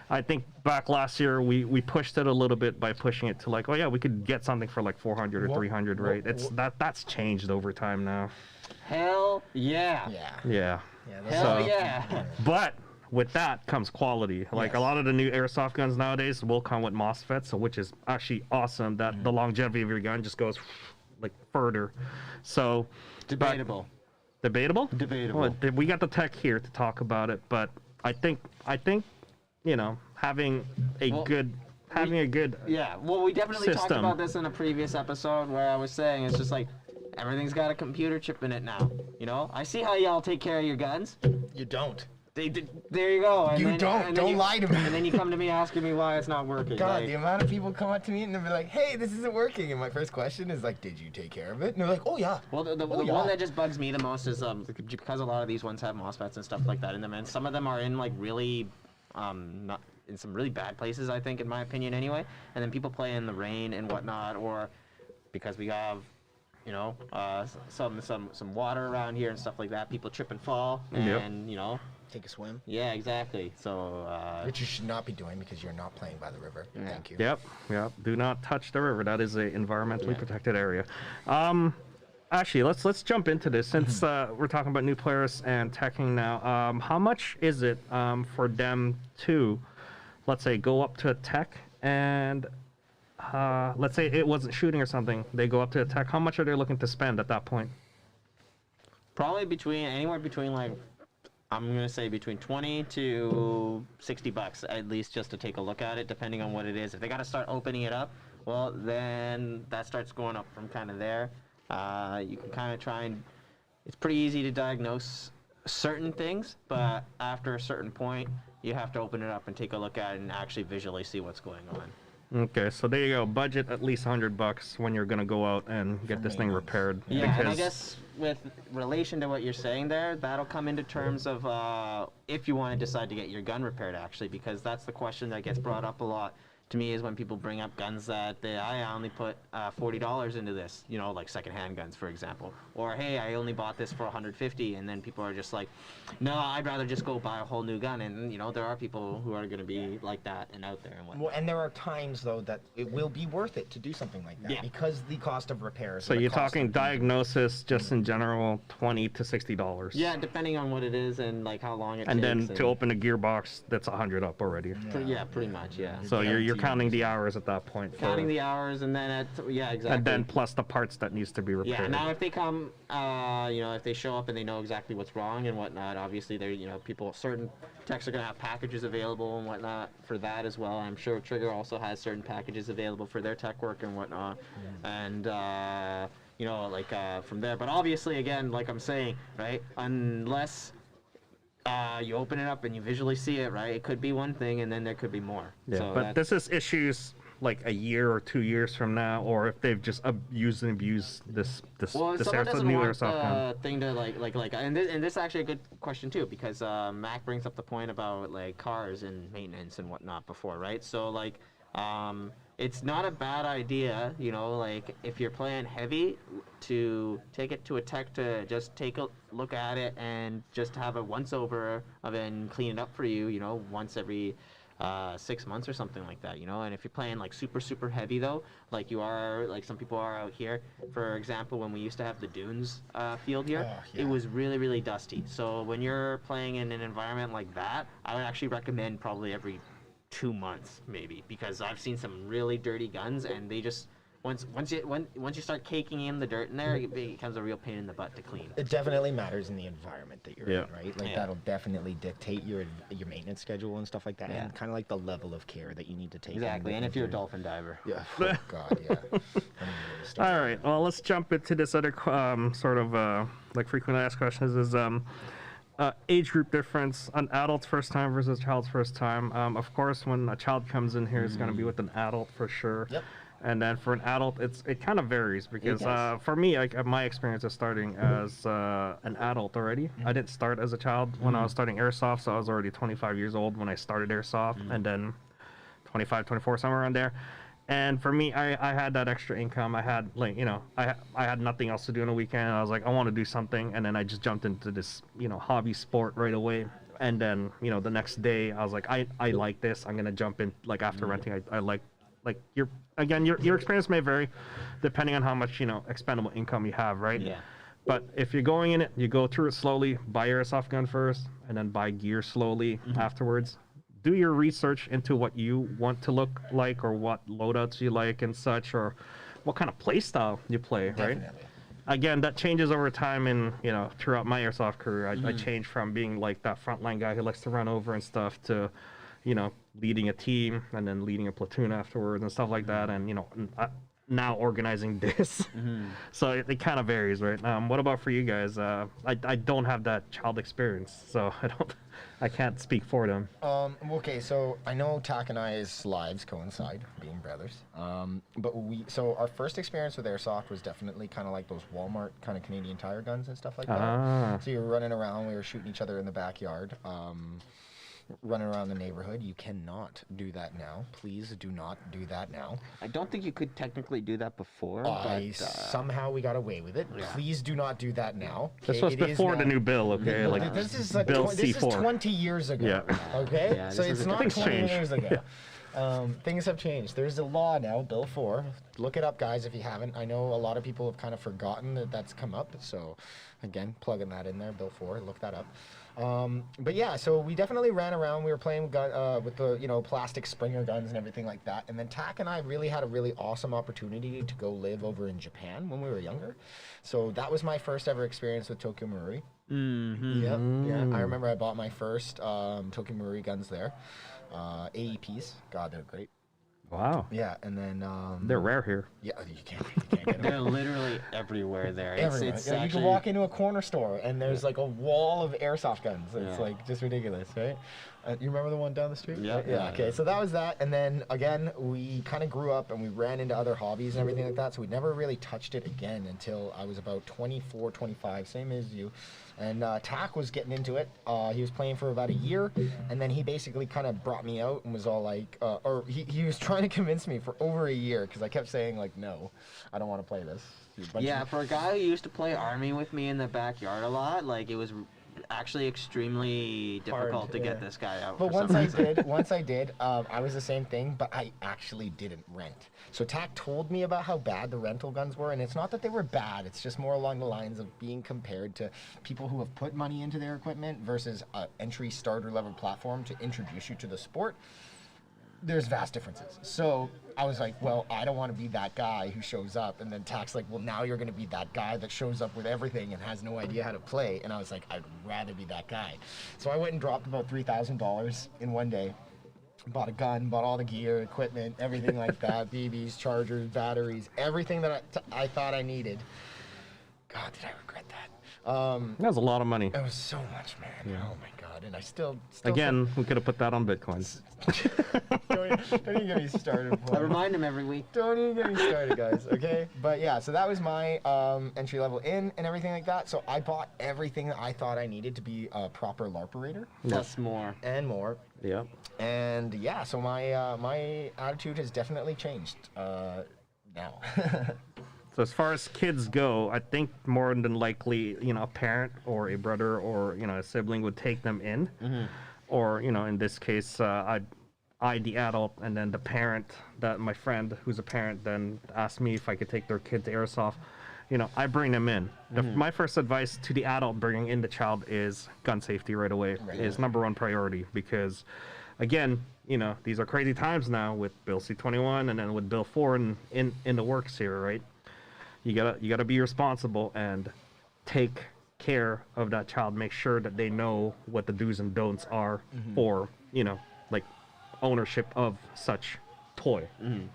I think back last year we pushed it a little bit by pushing it to like, oh yeah, we could get something for like 400 or What- 300, right? That's changed over time now. Hell yeah. Yeah. Yeah. Yeah. that's- Hell So- yeah. But with that comes quality. Like Yes. a lot of the new airsoft guns nowadays will come with MOSFETs, so which is actually awesome. That the longevity of your gun just goes like further. So Debatable. debatable. Debatable. Well, we got the tech here to talk about it, but I think having a Well, good Yeah. Well, we definitely talked System. about this in a previous episode where I was saying it's just like everything's got a computer chip in it now. I see how y'all take care of your guns. You don't. There you go. And You then- don't. and then Don't lie to me. And then you come to me asking me why it's not working. God, like- the amount of people come up to me and they'll be like, "Hey, this isn't working," and my first question is like, "Did you take care of it?" And they're like, "Oh yeah." Well, the yeah. one that just bugs me the most is because a lot of these ones have MOSFETs and stuff like that in them, and some of them are in like really, not in some really bad places, I think, in my opinion, anyway. And then people play in the rain and whatnot, or because we have, some water around here and stuff like that, people trip and fall, Yep. and Take a swim, yeah, exactly. So. which you should not be doing because you're not playing by the river. Thank you. Yep. Do not touch the river. That is a environmentally protected area. Actually, let's jump into this since we're talking about new players and teching now. How much is it for them to, let's say, go up to a tech and let's say it wasn't shooting or something, they go up to a tech. How much are they looking to spend at that point? Probably anywhere between like, I'm gonna say between 20 to $60 at least, just to take a look at it, depending on what it is. If they gotta start opening it up, well, then that starts going up from kind of there. You can kind of try and, it's pretty easy to diagnose certain things, but after a certain point, you have to open it up and take a look at it and actually visually see what's going on. Okay, so there you go. Budget at least $100 when you're gonna go out and get this thing repaired. Yeah, and I because- guess with relation to what you're saying there, that'll come into terms of if you want to decide to get your gun repaired, actually, because that's the question that gets brought up a lot. to me is when people bring up guns that I only put $40 into this, you know, like secondhand guns, for example. Or, hey, I only bought this for $150, and then people are just like, no, I'd rather just go buy a whole new gun. And, you know, there are people who are going to be like that and out there and whatnot. Well, and there are times, though, that it will be worth it to do something like that because the cost of repairs. So you're talking diagnosis just in general, $20 to $60. Yeah, depending on what it is and like how long it And takes. then to open a gearbox, that's 100 up already. Pretty much, yeah. So you're counting the hours at that point. Counting the hours, and then exactly. And then plus the parts that needs to be repaired. Yeah. Now, if they come, you know, if they show up and they know exactly what's wrong and whatnot, obviously, they're, you know, certain techs are gonna have packages available and whatnot for that as well. I'm sure Trigger also has certain packages available for their tech work and whatnot, and you know, like from there. But obviously, again, like I'm saying, right, unless you open it up and you visually see it, right, it could be one thing, and then there could be more. Yeah, So but this is issues like a year or 2 years from now, or if they've just used and abused this well, if someone new doesn't want airsoft gun. the thing to like, and this is actually a good question too, because Mac brings up the point about like cars and maintenance and whatnot before, right? So like, it's not a bad idea, you know, like if you're playing heavy, to take it to a tech to just take a look at it and just have a once over of it and clean it up for you, you know, once every 6 months or something like that, you know. And if you're playing like super heavy though, like you are, like some people are out here, for example, when we used to have the Dunes field here, it was really dusty. So when you're playing in an environment like that, I would actually recommend probably every 2 months maybe, because I've seen some really dirty guns and they just once you start caking in the dirt in there, it becomes a real pain in the butt to clean. It definitely matters in the environment that you're in, right? Like Yeah. that'll definitely dictate your maintenance schedule and stuff like that, and kind of like the level of care that you need to take. Exactly, and if you're a dolphin diver. Yeah. Oh God, yeah. All right, well, let's jump into this other sort of like frequently asked questions is age group difference, an adult's first time versus a child's first time. Of course, when a child comes in here, it's going to be with an adult for sure. Yep. And then for an adult, it kind of varies because for me, like my experience is starting as an adult already. I didn't start as a child when I was starting airsoft, so I was already 25 years old when I started airsoft, and then 25, 24, somewhere around there. And for me, I had that extra income. I had like, you know, I had nothing else to do on the weekend. I was like, I want to do something, and then I just jumped into this, you know, hobby sport right away. And then, you know, the next day I was like, I like this. I'm gonna jump in. Like after renting, I like your experience may vary depending on how much, you know, expendable income you have, right? Yeah. But if you're going in it, you go through it slowly. Buy your airsoft gun first, and then buy gear slowly afterwards. Do your research into what you want to look like, or what loadouts you like and such, or what kind of play style you play, right? Definitely. Again, that changes over time, and you know, throughout my airsoft career, I changed from being like that frontline guy who likes to run over and stuff to, you know, leading a team and then leading a platoon afterwards and stuff like that, and you know, now organizing this. So it kind of varies, right? What about for you guys? I don't have that child experience, so I can't speak for them. Okay, so I know Tak and I's lives coincide, being brothers. But so our first experience with airsoft was definitely kind of like those Walmart kind of Canadian Tire guns and stuff like that. So you're running around, we were shooting each other in the backyard. Running around the neighborhood. You cannot do that now. Please do not do that now. I don't think you could technically do that before. Somehow we got away with it. Yeah. Please do not do that now. This was before the new bill, okay? Like this is like Bill this C4. is 20 years ago. Yeah. Okay? Yeah, so it's not 20 years ago. Yeah. Things have changed. There's a law now, Bill 4. Look it up, guys, if you haven't. I know a lot of people have kind of forgotten that that's come up. So, again, plugging that in there, Bill 4. Look that up. But yeah, so we definitely ran around. We were playing with the, you know, plastic Springer guns and everything like that. And then Tak and I really had a really awesome opportunity to go live over in Japan when we were younger. So that was my first ever experience with Tokyo Marui. Yeah. I remember I bought my first Tokyo Marui guns there. AEPs. God, they're great. Wow. Yeah, and then they're rare here. Yeah, you can't get them. They're literally everywhere there. Everywhere. It's Yeah, actually, you can walk into a corner store and there's like a wall of airsoft guns. It's like just ridiculous, right? You remember the one down the street? Yeah. Yeah. Okay. So that was that, and then again, we kind of grew up and we ran into other hobbies and everything like that. So we never really touched it again until I was about 24, 25, same as you. And Tack was getting into it. He was playing for about a year, and then he basically kind of brought me out and was all like, or he was trying to convince me for over a year because I kept saying like, no, I don't want to play this. Yeah, for a guy who used to play Army with me in the backyard a lot, like it was actually extremely difficult to get this guy out. But for once some I reason. did, I was the same thing, but I actually didn't rent. So Tack told me about how bad the rental guns were, and it's not that they were bad, it's just more along the lines of being compared to people who have put money into their equipment versus an entry starter level platform to introduce you to the sport. There's vast differences. So I was like, well, I don't want to be that guy who shows up. And then Tack's like, well, now you're going to be that guy that shows up with everything and has no idea how to play. And I was like, I'd rather be that guy. So I went and dropped about $3,000 in one day. Bought a gun, bought all the gear, equipment, everything like that. BBs, chargers, batteries, everything that I thought I needed. God, did I regret that. That was a lot of money. It was so much, man. Yeah. Oh my God. And I still Again, we could have put that on Bitcoin. don't even get me started. I remind him every week. Don't even get me started, guys, okay? But yeah, so that was my entry level in and everything like that. So I bought everything that I thought I needed to be a proper LARPerator. Plus more. And more. Yeah. And yeah, so my my attitude has definitely changed now. So as far as kids go, I think more than likely, a parent or a brother or, a sibling would take them in. Mm-hmm. Or, in this case, I, the adult, and then the parent, that my friend who's a parent, then asked me if I could take their kid to Airsoft. I bring them in. My first advice to the adult bringing in the child is gun safety right away. Is number one priority because, again, these are crazy times now with Bill C-21 and then with Bill 4 in the works here, right? You gotta be responsible and take care of that child. Make sure that they know what the do's and don'ts are for like ownership of such toy,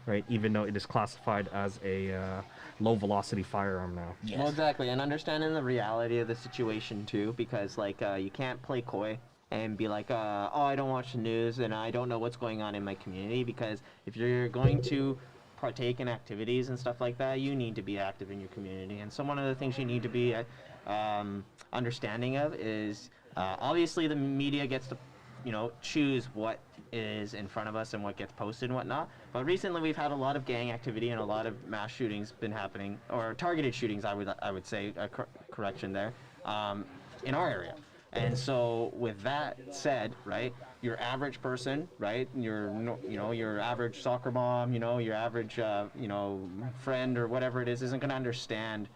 right? Even though it is classified as a low velocity firearm now. Yes. Well, exactly, and understanding the reality of the situation too, because like you can't play coy and be like, oh, I don't watch the news and I don't know what's going on in my community, because if you're going to partake in activities and stuff like that, you need to be active in your community. And so one of the things you need to be understanding of is obviously the media gets to choose what is in front of us and what gets posted and whatnot, but recently we've had a lot of gang activity and a lot of mass shootings been happening, or targeted shootings, I would say, correction there, in our area. And so with that said, right, your average person, right, your average soccer mom, your average, friend or whatever it is, isn't going to understand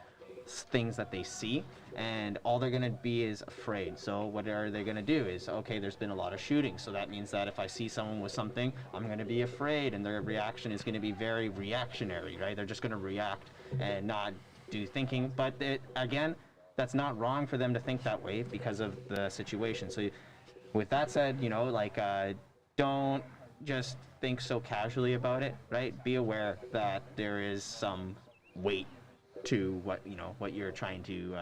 things that they see, and all they're going to be is afraid. So what are they going to do is, okay, there's been a lot of shootings, so that means that if I see someone with something, I'm going to be afraid, and their reaction is going to be very reactionary, right? They're just going to react and not do thinking. But again, that's not wrong for them to think that way because of the situation. So with that said, don't just think so casually about it, right? Be aware that there is some weight to what you're trying to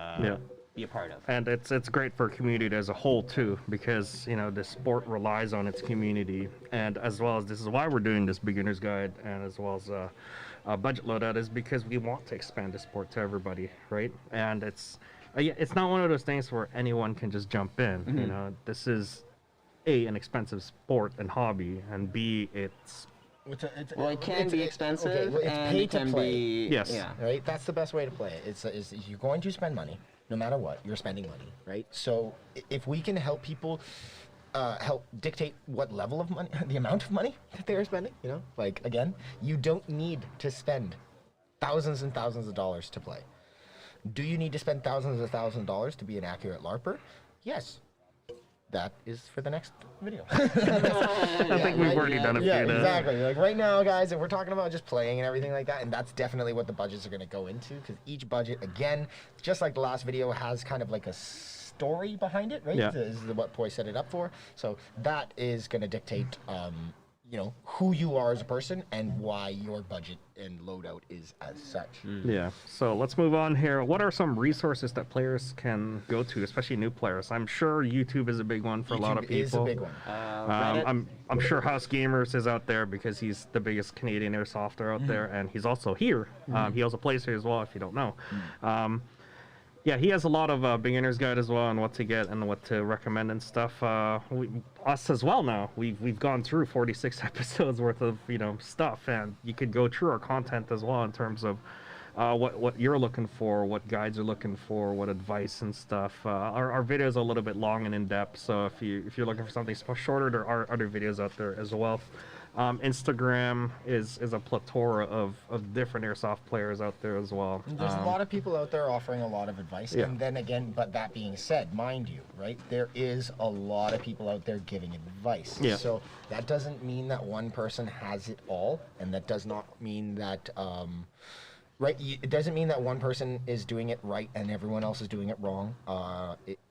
be a part of. And it's great for a community as a whole too, because the sport relies on its community, and as well as this is why we're doing this beginner's guide, and as well as a budget loadout, is because we want to expand the sport to everybody, right? And it's not one of those things where anyone can just jump in. This is an expensive sport and hobby, and B, it's it can be expensive, okay, well, it's and pay it to can play. be Yes. yeah. Right? That's the best way to play it. Is you're going to spend money, no matter what. You're spending money, right? So if we can help people, help dictate what level of money, the amount of money that they are spending, again, you don't need to spend thousands and thousands of dollars to play. Do you need to spend thousands of dollars to be an accurate LARPer? Yes. That is for the next video. I think we've already done a few. Yeah, exactly. Like right now, guys, if we're talking about just playing and everything like that, and that's definitely what the budgets are going to go into, because each budget, again, just like the last video, has kind of like a story behind it, right? Yeah. This is what Poi set it up for. So that is going to dictate you know, who you are as a person and why your budget and loadout is as such. Yeah. So let's move on here. What are some resources that players can go to, especially new players? I'm sure YouTube is a big one for a lot of YouTube people. is a big one. Reddit. I'm sure House Gamers is out there because he's the biggest Canadian airsofter out there, and he's also here. He also plays here as well, if you don't know. Yeah, he has a lot of beginner's guide as well on what to get and what to recommend and stuff. Us as well now. We've gone through 46 episodes worth of stuff, and you could go through our content as well in terms of what you're looking for, what guides are looking for, what advice and stuff. Our videos are a little bit long and in depth, so if you're looking for something shorter, there are other videos out there as well. Instagram is a plethora of different airsoft players out there as well. There's a lot of people out there offering a lot of advice. Yeah. And then again, but that being said, mind you, right, there is a lot of people out there giving advice. Yeah. So that doesn't mean that one person has it all, and that does not mean that right, it doesn't mean that one person is doing it right and everyone else is doing it wrong.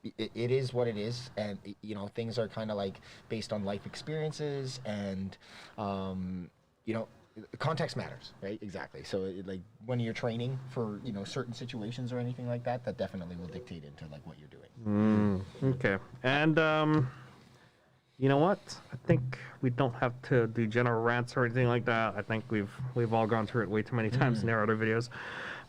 It is what it is, and things are kind of like based on life experiences, and context matters, right? Exactly. So like when you're training for certain situations or anything like that, that definitely will dictate into like what you're doing. Okay, and you know what? I think we don't have to do general rants or anything like that. I think we've all gone through it way too many times in our other videos.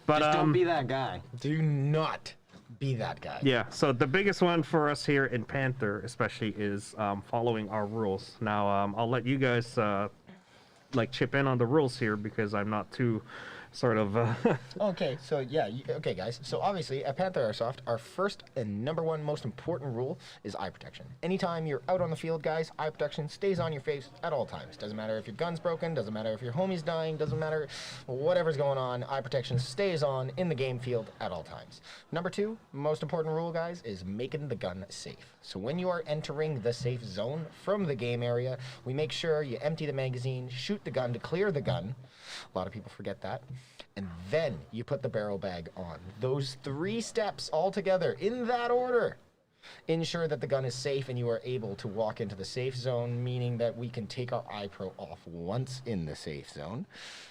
But Just don't be that guy. Do not be that guy. yeah, so the biggest one for us here in Panther especially is following our rules. Now I'll let you guys chip in on the rules here because I'm not too sort of Okay, so yeah, okay guys. So obviously at Panther Airsoft, our first and number one most important rule is eye protection. Anytime you're out on the field, guys, eye protection stays on your face at all times. Doesn't matter if your gun's broken, doesn't matter if your homie's dying, doesn't matter whatever's going on, eye protection stays on in the game field at all times. Number two, most important rule, guys, is making the gun safe. So when you are entering the safe zone from the game area, we make sure you empty the magazine, shoot the gun to clear the gun. A lot of people forget that. And then you put the barrel bag on. Those 3 steps all together, in that order, ensure that the gun is safe and you are able to walk into the safe zone, meaning that we can take our iPro off once in the safe zone.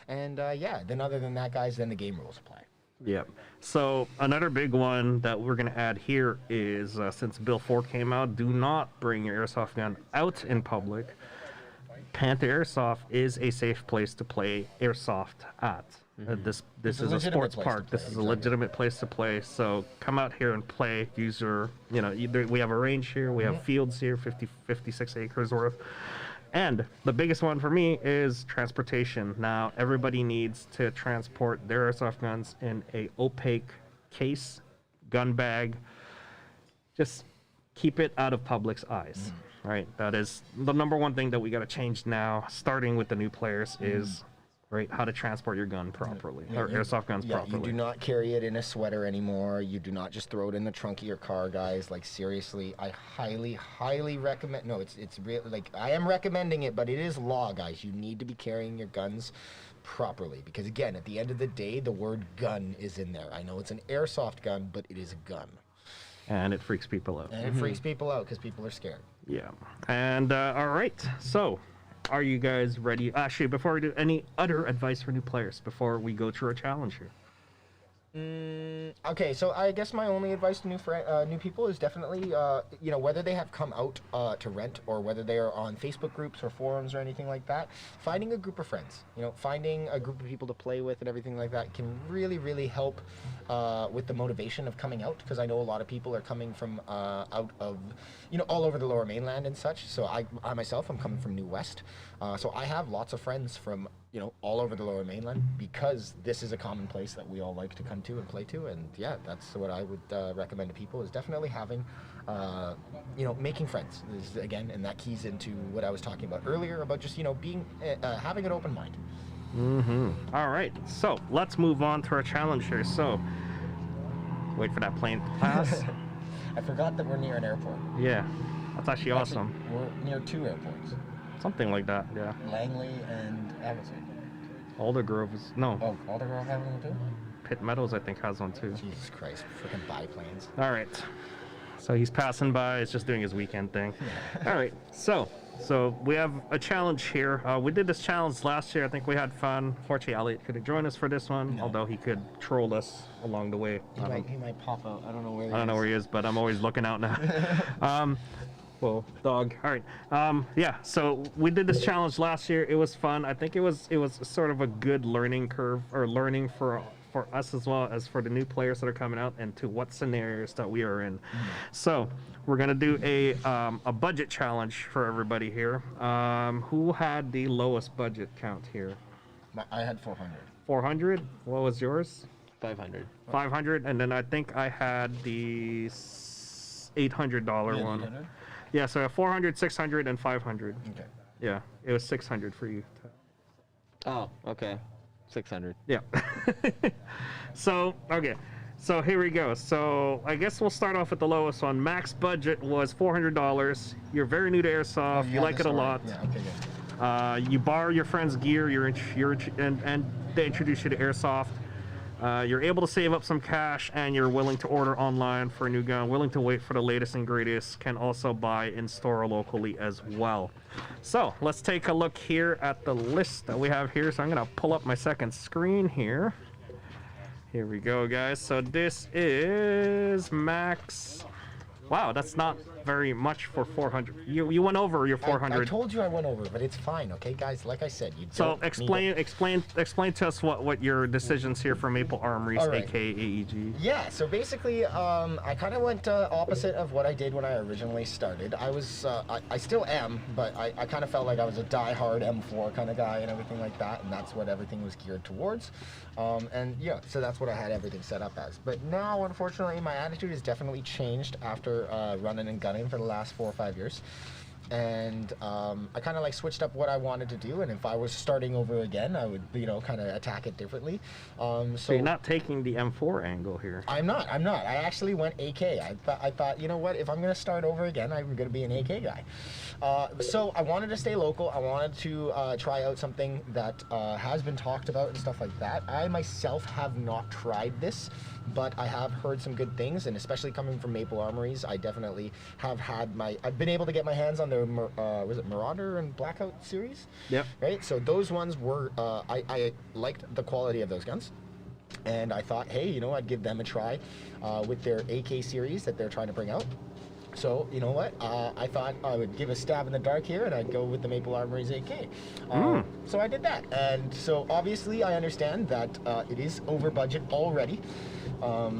And yeah, then other than that, guys, then the game rules apply. Yep. So another big one that we're going to add here is since Bill 4 came out, do not bring your airsoft gun out in public. Panther Airsoft is a safe place to play airsoft at. This is a sports park. This is a legitimate place to play. So come out here and play. Use your, we have a range here. We have fields here, 56 acres worth. And the biggest one for me is transportation. Now, everybody needs to transport their airsoft guns in a opaque case, gun bag. Just keep it out of public's eyes. Right? That is the number one thing that we got to change now, starting with the new players, is right how to transport your gun properly, or airsoft guns properly. You do not carry it in a sweater anymore. You do not just throw it in the trunk of your car, guys. Like seriously, I highly recommend. No, it's really like I am recommending it, but it is law, guys. You need to be carrying your guns properly because again, at the end of the day, the word gun is in there. I know it's an airsoft gun, but it is a gun. And it freaks people out. And it freaks people out because people are scared. Yeah. And all right. So, are you guys ready? Actually, before we do, any other advice for new players before we go through our challenge here? Okay, so I guess my only advice to new people is definitely, whether they have come out to rent or whether they are on Facebook groups or forums or anything like that, finding a group of friends, finding a group of people to play with and everything like that can really help with the motivation of coming out, because I know a lot of people are coming from out of, all over the Lower Mainland and such. So I myself, I'm coming from New West, so I have lots of friends from all over the Lower Mainland because this is a common place that we all like to come to and play to. And yeah, that's what I would recommend to people is definitely having, making friends is again, and that keys into what I was talking about earlier about just, being, having an open mind. All right, so let's move on to our challenge here. So, wait for that plane to pass. I forgot that we're near an airport. Yeah, that's actually awesome. We're near 2 airports. Something like that, yeah. Langley and Abbotsford. Aldergrove is, no. Oh, Aldergrove have one too? Pitt Meadows, I think, has one too. Jesus Christ, freaking biplanes. All right. So he's passing by. He's just doing his weekend thing. All right. So So we have a challenge here. We did this challenge last year. I think we had fun. Fortunately, Elliot couldn't join us for this one, although he could troll us along the way. He might pop out. I don't know where he is. I don't know where he is, but I'm always looking out now. Well, dog. All right. Yeah. So we did this challenge last year. It was fun. I think it was sort of a good learning curve, or learning for us as well as for the new players that are coming out, and to what scenarios that we are in. So we're gonna do a budget challenge for everybody here. Who had the lowest budget count here? I had 400. 400. What was yours? 500. 500, and then I think I had the $800 one. 800? Yeah, so 400, 600, and 500. Okay. Yeah, it was 600 for you. Oh, okay. 600. Yeah. So, okay. So here we go. So I guess we'll start off with the lowest one. Max budget was $400. You're very new to Airsoft. You like it a lot. Yeah, okay, good. You borrow your friend's gear. And they introduce you to Airsoft. You're able to save up some cash, and you're willing to order online for a new gun, willing to wait for the latest and greatest, can also buy in store locally as well. So let's take a look here at the list that we have here. So I'm going to pull up my second screen here. Here we go, guys. So this is max. Wow, that's not very much for 400. You went over your 400. I told you I went over, but it's fine, okay, guys? Like I said, you So don't explain to us what your decisions here for Maple Armories, All right. aka AEG. Yeah, so basically, I kind of went opposite of what I did when I originally started. I was, I still am, but I kind of felt like I was a die-hard M4 kind of guy and everything like that, and that's what everything was geared towards. And yeah, so that's what I had everything set up as. But now, unfortunately, my attitude has definitely changed after running and gunning for the last 4 or 5 years. And I kind of like switched up what I wanted to do, and if I was starting over again, I would, kind of attack it differently. So you're not taking the M4 angle here. I'm not. I actually went AK. I thought, you know what? If I'm going to start over again, I'm going to be an AK guy. So I wanted to stay local. I wanted to try out something that has been talked about and stuff like that. I myself have not tried this, but I have heard some good things, and especially coming from Maple Armories, I definitely have had I've been able to get my hands on their, was it Marauder and Blackout series? Yep. Right? So those ones were, I liked the quality of those guns. And I thought, hey, I'd give them a try with their AK series that they're trying to bring out. So, you know what? I thought I would give a stab in the dark here, and I'd go with the Maple Armories AK. So I did that. And so, obviously, I understand that it is over budget already. We're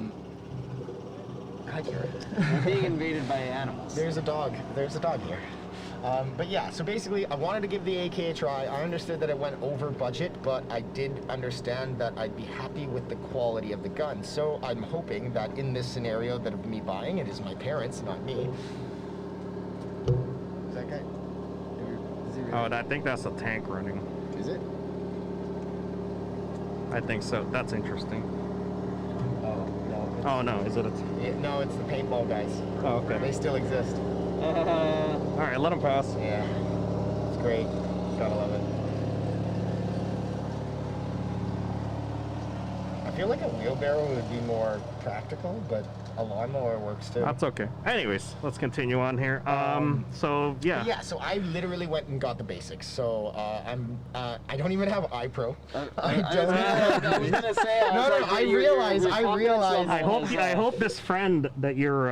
being invaded by animals. There's a dog. There's a dog here. But yeah, so basically I wanted to give the AK a try. I understood that it went over budget, but I did understand that I'd be happy with the quality of the gun. So I'm hoping that in this scenario that of me buying, it is my parents, not me. Is that guy? Oh, I think that's a tank running. Is it? I think so. That's interesting. Oh, no. Oh no, is it a... No, it's the paintball guys. Oh, okay. They still exist. All right, let him pass. Yeah. It's great. Gotta love it. I feel like a wheelbarrow would be more practical, but a lawnmower works too. That's okay. Anyways, let's continue on here. So yeah. Yeah, so I literally went and got the basics. So I don't even have iPro. I was gonna say. I realize. I hope this friend that you're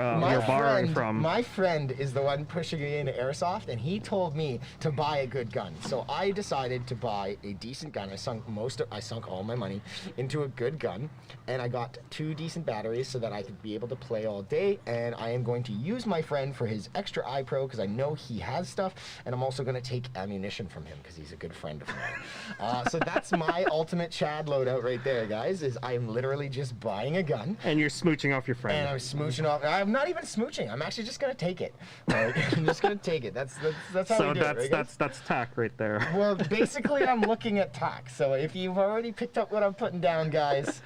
borrowing from. My friend is the one pushing me into Airsoft, and he told me to buy a good gun. So I decided to buy a decent gun. I sunk all my money into a good gun, and I got 2 decent batteries so that I could be able to play all day. And I am going to use my friend for his extra iPro because I know he has stuff, and I'm also going to take ammunition from him because he's a good friend of mine. So that's my ultimate Chad loadout right there, guys. Is I'm literally just buying a gun. And you're smooching off your friend. And I'm smooching off. I'm not even smooching. I'm actually just gonna take it. Like, I'm just gonna take it. That's how we do it, right, guys? that's tack right there. Well, basically, I'm looking at tack. So if you've already picked up what I'm putting down, guys,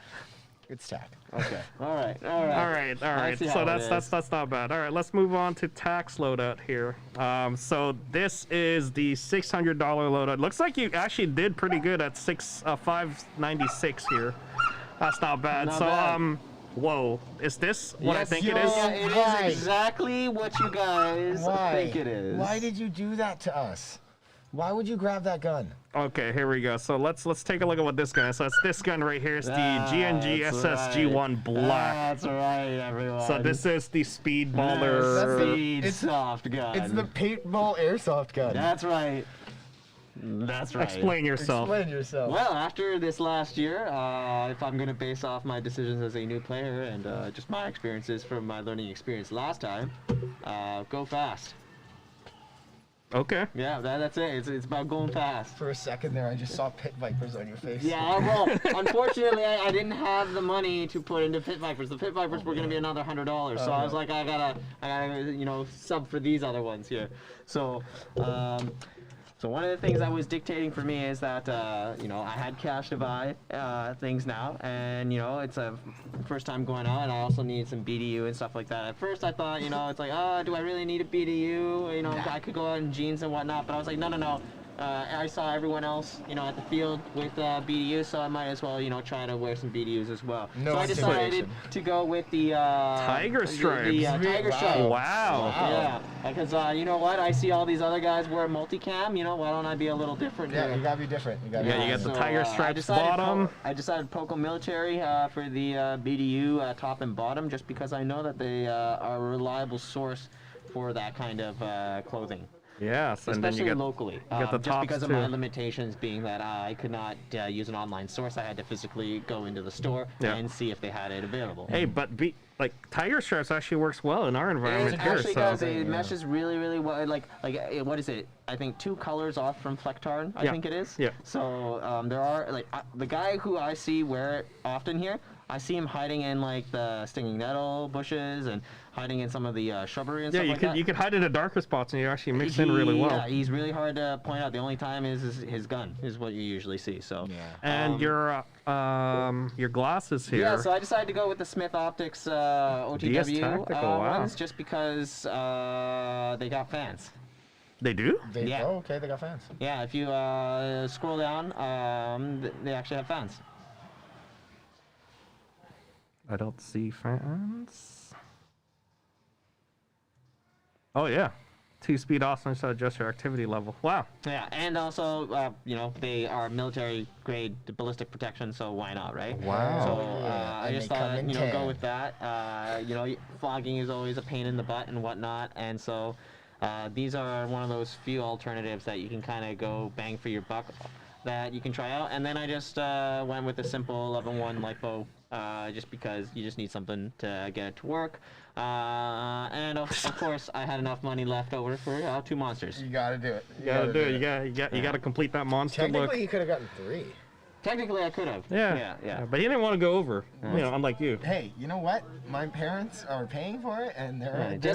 it's tack. Okay. All right. So that's not bad. All right, let's move on to tax loadout here. So this is the $600 loadout. Looks like you actually did pretty good at $596 here. That's not bad. Not bad. Whoa, is this what I Yes, think yo, it is? It Why? is exactly what you guys Why? think it is. Why did you do that to us? Why would you grab that gun? Okay, here we go. So let's take a look at what this gun is. So it's this gun right here. It's the GNG That's SSG1 Black. That's right, everyone. So this is the That's Speedballer. the- Speed it's- soft gun. It's the paintball airsoft gun. That's right. That's right. Explain yourself. Explain yourself. Well, after this last year, if I'm going to base off my decisions as a new player and just my experiences from my learning experience last time, go fast. Okay. Yeah, that's it. It's about going fast. For a second there, I just saw pit vipers on your face. Yeah, well, unfortunately, I didn't have the money to put into Pit Vipers. The Pit Vipers were going to be another $100, so I was like, I gotta, sub for these other ones here. So, so one of the things that was dictating for me is that, I had cash to buy things now, and it's a first time going out, and I also need some BDU and stuff like that. At first, I thought, it's like, oh, do I really need a BDU? I could go out in jeans and whatnot, but I was like, no. I saw everyone else, at the field with BDUs, so I might as well, try to wear some BDUs as well. No so I decided intimidation. to go with the Tiger stripes. The tiger Wow. stripe. Wow. Yeah, because you know what? I see all these other guys wear multicam. Why don't I be a little different Yeah, here? you gotta be different. You gotta Yeah, be you got different. the tiger stripes bottom. I decided Poco Military for the BDU top and bottom, just because I know that they are a reliable source for that kind of clothing. Yes, and then Especially you get locally. get the just tops because of too. my limitations being that I could not use an online source, I had to physically go into the store Yeah. and see if they had it available. Hey, but tiger stripes actually works well in our environment It here. actually So does. It meshes really, really well. Like what is it? I think 2 colors off from Flectarn. I Yeah. think it is. Yeah. So there are the guy who I see wear it often here. I see him hiding in the stinging nettle bushes and hiding in some of the shrubbery and yeah, stuff you like could that. you could hide in the darker spots and you actually mix in really well. Yeah, he's really hard to point out. The only time is his gun is what you usually see. So. Yeah. And your glasses here. Yeah, so I decided to go with the Smith Optics DS OTW Tactical, wow. ones just because they got fans. They do? Yeah. Oh, okay, they got fans. Yeah, if you scroll down, they actually have fans. I don't see fans. Oh yeah, 2-speed awesome to adjust your activity level. Wow. Yeah, and also, they are military grade ballistic protection, so why not, right? Wow. So Yeah, I and just they come thought, in go tan. with that. Flogging is always a pain in the butt and whatnot, and so these are one of those few alternatives that you can kind of go bang for your buck that you can try out. And then I just went with the simple 11-1 LiPo, just because you just need something to get it to work. And of course, I had enough money left over for 2 monsters. You gotta do it. You gotta do it. You gotta complete that monster Technically, look. you could have gotten 3. Technically, I could have. Yeah. Yeah. But he didn't want to go over. Unlike you. Hey, you know what? My parents are paying for it, and Right, they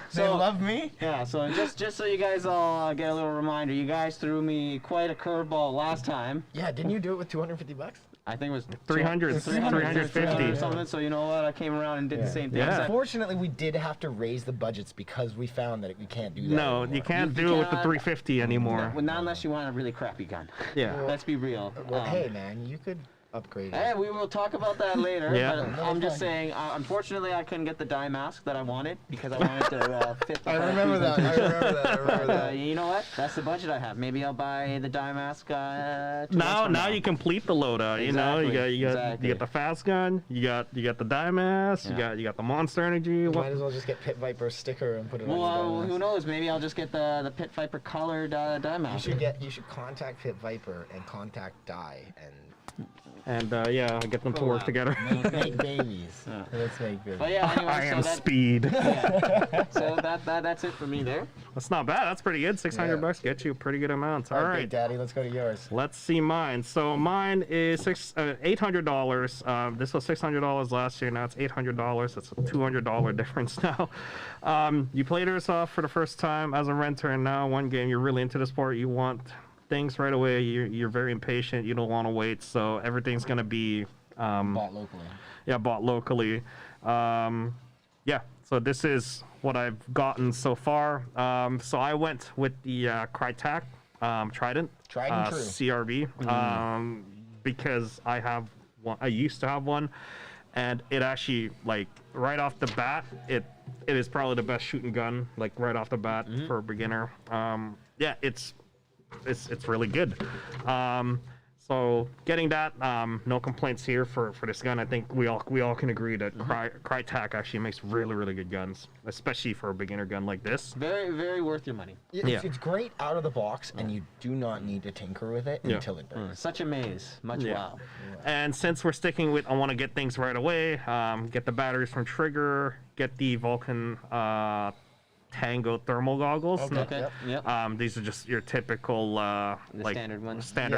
so- love me. Yeah, so just so you guys all get a little reminder, you guys threw me quite a curveball last time. Yeah, didn't you do it with $250? I think it was 300, 350. something. So you know what? I came around and did the same thing. Yeah. Unfortunately, we did have to raise the budgets because we found that we can't do that. No, anymore. you can't You do it with the cannot- 350 anymore. Well, not unless you want a really crappy gun. Yeah. Let's be real. Well, hey, man, you could upgrade it. Hey, we will talk about that later. Yeah. But I'm just saying, unfortunately, I couldn't get the dye mask that I wanted because I wanted to fit the I remember that. I remember that. I remember that. You know what? That's the budget I have. Maybe I'll buy the dye mask. 2 months from Now you complete the loadout. You know, you Exactly. got the fast gun. You got the dye mask. Yeah. You got the monster energy. You What- might as well just get Pit Viper sticker and put it on Well, your who gun. knows? Maybe I'll just get the Pit Viper colored dye mask. You should contact Pit Viper and contact Die and And get them to work together. make babies. Let's make babies. But yeah, anyway, I am so speed. so that's it for me there. That's not bad. That's pretty good. 600 Yeah. bucks get you pretty good amounts. All All right. right, Daddy, let's go to yours. Let's see mine. So mine is $800. This was $600 last year. Now it's $800. That's a $200 difference now. You played Airsoft for the first time as a renter, and now one game you're really into the sport. You want things right away. You're very impatient. You don't want to wait. So everything's gonna be Bought locally. bought locally. So this is what I've gotten so far. So I went with the Crytac Trident. Tried and true. CRB. Because I have one. I used to have one, and it actually, like, right off the bat, it is probably the best shooting gun, like, right off the bat for a beginner. Yeah, it's really good. So getting that, no complaints here for this gun. I think we all can agree that Crytek actually makes really, really good guns, especially for a beginner gun like this. Very, very worth your money. It's great out of the box, and you do not need to tinker with it until it breaks. Such a maze. Much wow. And since we're sticking with, I want to get things right away, get the batteries from Trigger, get the Vulcan Tango thermal goggles. Okay. Yep. These are just your typical like standard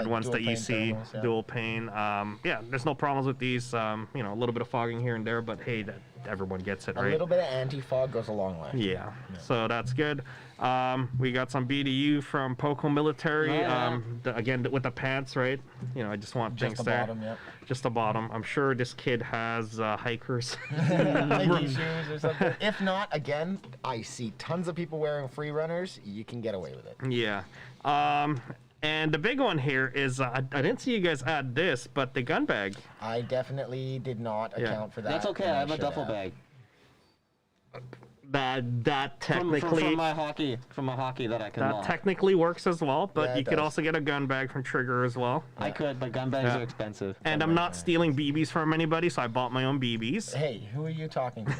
ones. that you see, thermals, dual pane. Yeah, there's no problems with these. You know, a little bit of fogging here and there, but hey, everyone gets it, right? A little bit of anti-fog goes a long way. Yeah, so that's good. We got some BDU from Poco Military. Again, with the pants, right? You know, I just want Just things the there. bottom, yep. Just the bottom. I'm sure this kid has hikers. Nike shoes or something. If not, again, I see tons of people wearing free runners. You can get away with it. Yeah. And the big one here is, I didn't see you guys add this, but the gun bag. I definitely did not account for that. That's okay. and I have a should duffel have. bag. That technically From my hockey that I can that lock. technically works as well, but Yeah, you it could does. also get a gun bag from Trigger as well. I could, but gun bags Yeah. are expensive. And I'm not stealing BBs from anybody, so I bought my own BBs. Hey, who are you talking to?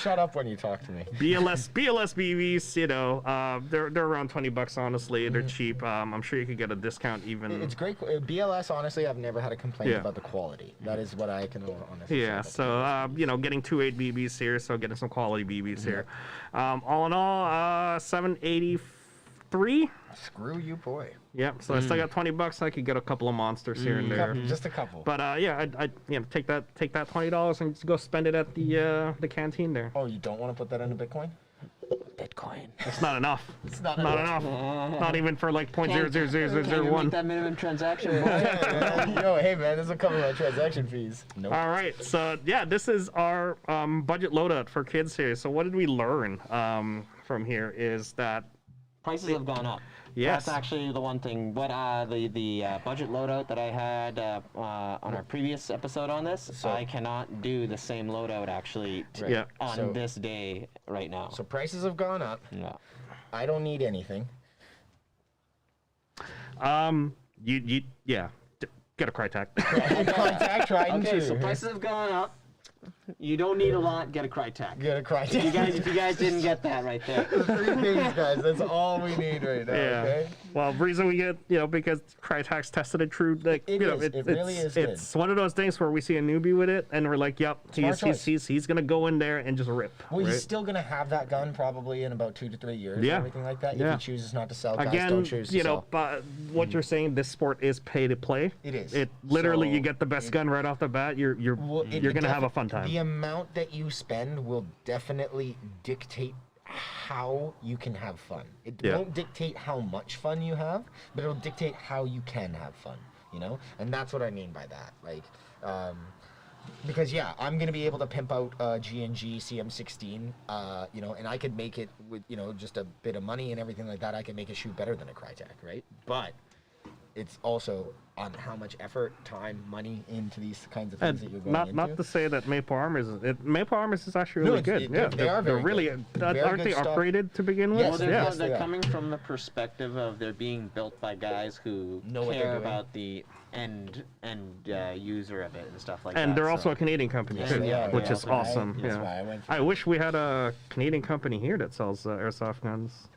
Shut up when you talk to me. BLS BBs, you know, they're around $20 honestly. They're cheap. I'm sure you could get a discount even. It's great. BLS, honestly, I've never had a complaint Yeah. about the quality. That is what I can honestly Yeah, say. so you know, getting 2.8 BBs here, so getting some quality BBs here. All in all, 783. Screw you, boy. Yep. So I still got $20. I could get a couple of monsters here and there. Just a couple. But yeah, I you know, take that $20 and just go spend it at the canteen there. Oh, you don't want to put that into Bitcoin? Bitcoin. It's not enough. It's not Enough. Not even for like Can't make 0.00001. that minimum transaction. Yo, hey man, there's a couple of transaction fees. Nope. All right, so yeah, this is our budget loadout for kids here. So what did we learn from here is that Prices have gone up. Yes. That's actually the one thing. What the budget loadout that I had on our previous episode on this, So- I cannot do the same loadout actually Yeah. on So- this day right now. So prices have gone up. Yeah. I don't need anything. Yeah, get a Crytek. Contact Trident Okay, 2. so prices have gone up. You don't need a lot. Get a Crytek. Get a Crytek. If you guys didn't get that right there. 3 things, guys. That's all we need right now. Yeah. Okay. Well, the reason we get, you know, because Crytek's tested and true. Like, It you know, is. It really is good. It's one of those things where we see a newbie with it, and we're like, yep, Smart choice. he's gonna go in there and just rip. Well, right? he's still gonna have that gun probably in about 2 to 3 years. Yeah. And everything like that. Yeah. If he chooses not to sell, guys Again, don't choose to you know, sell. but what you're saying, this sport is pay to play. It is. It literally, So you get the best gun right off the bat. You're gonna have a fun time. The amount that you spend will definitely dictate how you can have fun. It Yeah. won't dictate how much fun you have, but it'll dictate how you can have fun. You know, and that's what I mean by that. Like, because yeah, I'm gonna be able to pimp out G&G CM16, you know, and I could make it with, you know, just a bit of money and everything like that. I can make it shoot better than a Crytek, right? But it's also on how much effort, time, money into these kinds of things that you're And going into. not to say that Maple Armors is actually No, really it's- good. they- Yeah, they are they're very really good. Very aren't good they stuff. upgraded to begin with? Yes, Well, they're- they're, yes, they're they are. coming from the perspective of they're being built by guys who Know what they're care doing. about the end user of it and stuff like that. And they're also so- a Canadian company Yes, too, they are. which They is also are. awesome. That's yeah. why I went for I wish we had a Canadian company here that sells airsoft guns.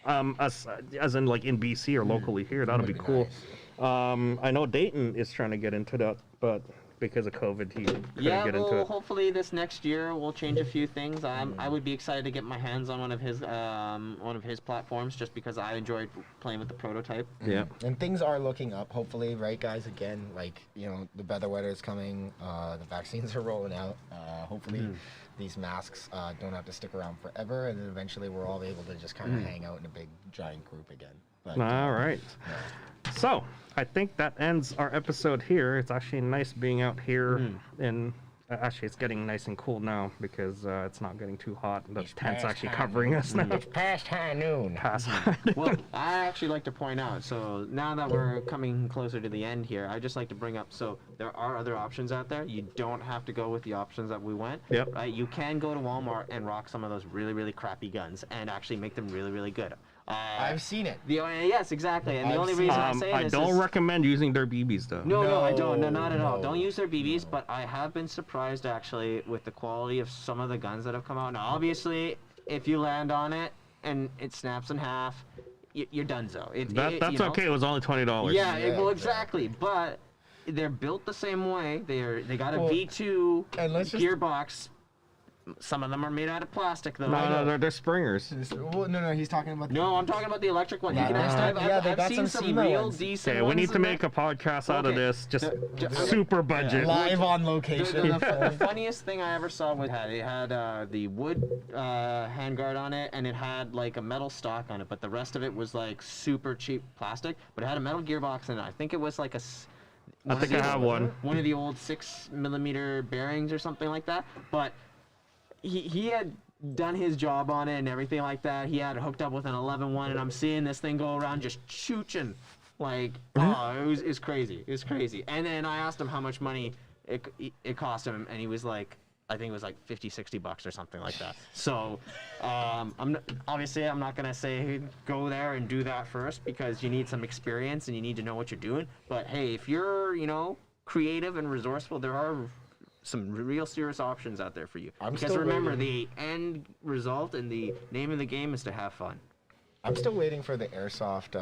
As in like in BC or locally here, that'd be Would be cool. nice. I know Dayton is trying to get into that, but because of COVID, he couldn't Yeah, get into well, it. hopefully this next year we'll change a few things. I would be excited to get my hands on one of his platforms, just because I enjoyed playing with the prototype. Yeah. And things are looking up, hopefully, right, guys? Again, like, you know, the better weather is coming, the vaccines are rolling out. Hopefully, these masks don't have to stick around forever, and then eventually we're all able to just kind of hang out in a big, giant group again. But, All right. So I think that ends our episode here. It's actually nice being out here in Actually, it's getting nice and cool now because it's not getting too hot. The tent's actually covering us now. It's past high noon. Past high noon. Well, I actually like to point out, so now that we're coming closer to the end here, I just like to bring up, so there are other options out there. You don't have to go with the options that we went. Yep. Right? You can go to Walmart and rock some of those really, really crappy guns and actually make them really, really good. I've seen it. Yes, exactly. And the I've only seen reason I say I this don't is... recommend using their BBs though. No, I don't. No, No, not at all. no, Don't use their BBs, but I have been surprised actually with the quality of some of the guns that have come out. Now, obviously, if you land on it and it snaps in half, you're donezo. That's you know? okay. It was only $20. Yeah, Yeah, well, exactly. But they're built the same way. They got a Well, V2 and let's just- gearbox. Some of them are made out of plastic, though. No, they're springers. Well, no, he's talking about. No, I'm talking about the electric one. You can Yeah, actually, yeah, they I've got seen some some SEMA real ones. decent Okay, we ones need to in make there. a podcast out of Okay. this. Just Ju- super budget. Live on The, location. the funniest thing I ever saw was it had the wood handguard on it, and it had like a metal stock on it, but the rest of it was like super cheap plastic. But it had a metal gearbox in it. I think it was like I think I have one. One of the old 6mm bearings or something like that. But he had done his job on it and everything like that. He had it hooked up with an 11-1, and I'm seeing this thing go around just chooching. Like, it was crazy. It was crazy. And then I asked him how much money it cost him, and he was like, I think it was like $50-$60 or something like that. So, obviously I'm not gonna say go there and do that first because you need some experience and you need to know what you're doing. But hey, if you're creative and resourceful, there are some real serious options out there for you. I'm Because still remember, waiting. the end result and the name of the game is to have fun. I'm still waiting for the airsoft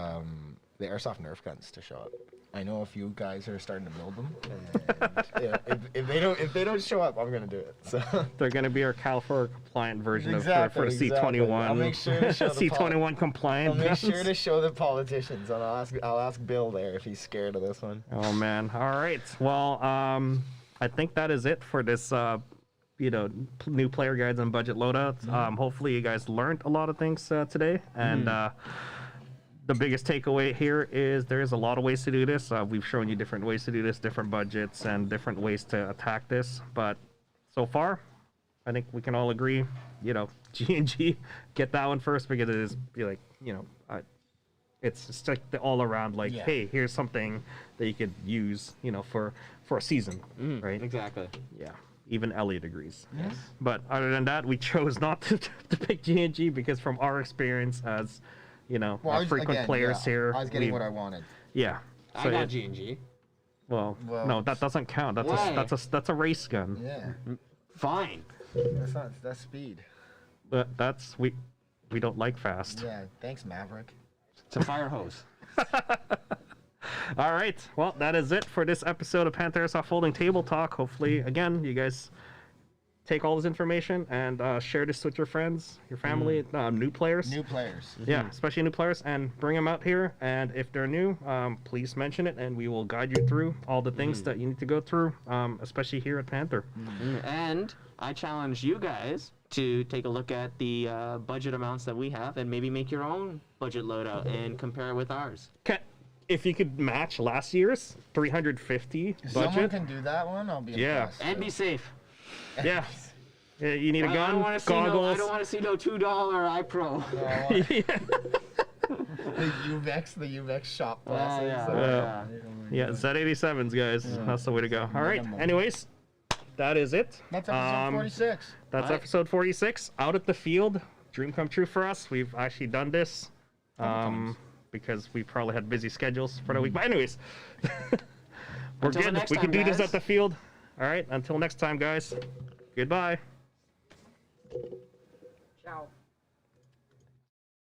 Nerf guns to show up. I know a few guys are starting to build them, and yeah, if they don't show up, I'm gonna do it. So They're going to be our California compliant version Exactly, for the exactly. C21. I'll make sure to show the C21 compliant. I'll make guns. sure to show the politicians, and I'll ask Bill there if he's scared of this one. Oh man! All right. Well, I think that is it for this. New player guides on budget loadouts. Hopefully, you guys learned a lot of things today, and the biggest takeaway here is there is a lot of ways to do this. We've shown you different ways to do this, different budgets, and different ways to attack this. But so far, I think we can all agree, G&G, get that one first because it is it's just like the all around Yeah. hey, here's something that you could use, for a season, right? Exactly. Yeah. Even Elliot agrees. Yes. But other than that, we chose not to pick G&G because from our experience as, frequent players here. I was getting what I wanted. Yeah. I got G&G. Well, Well, no, that doesn't count. Why? That's a race gun. Yeah, Fine. that's speed. But we don't like fast. Yeah, thanks Maverick. It's a fire hose. All right. Well, that is it for this episode of Panther Airsoft Folding Table Talk. Hopefully, again, you guys take all this information and share this with your friends, your family, new players. New players. Yeah, especially new players, and bring them out here. And if they're new, please mention it, and we will guide you through all the things that you need to go through, especially here at Panther. And I challenge you guys to take a look at the budget amounts that we have and maybe make your own budget loadout and compare it with ours. If you could match last year's 350 If someone budget, can do that one, I'll be Yeah. impressed. And be safe. yeah. You need a I gun, don't want to see I goggles. don't want to see no $2 iPro. The UVEX shop Oh, glasses. yeah. Yeah, Z87s, guys. That's the way to go. All right. Minimum. Anyways, that is it. That's episode 46. That's Right. episode 46. Out at the field. Dream come true for us. We've actually done this because we probably had busy schedules for the week. But anyways, we're Until the good. next We can time, do this guys. at the field. All right. Until next time, guys. Goodbye.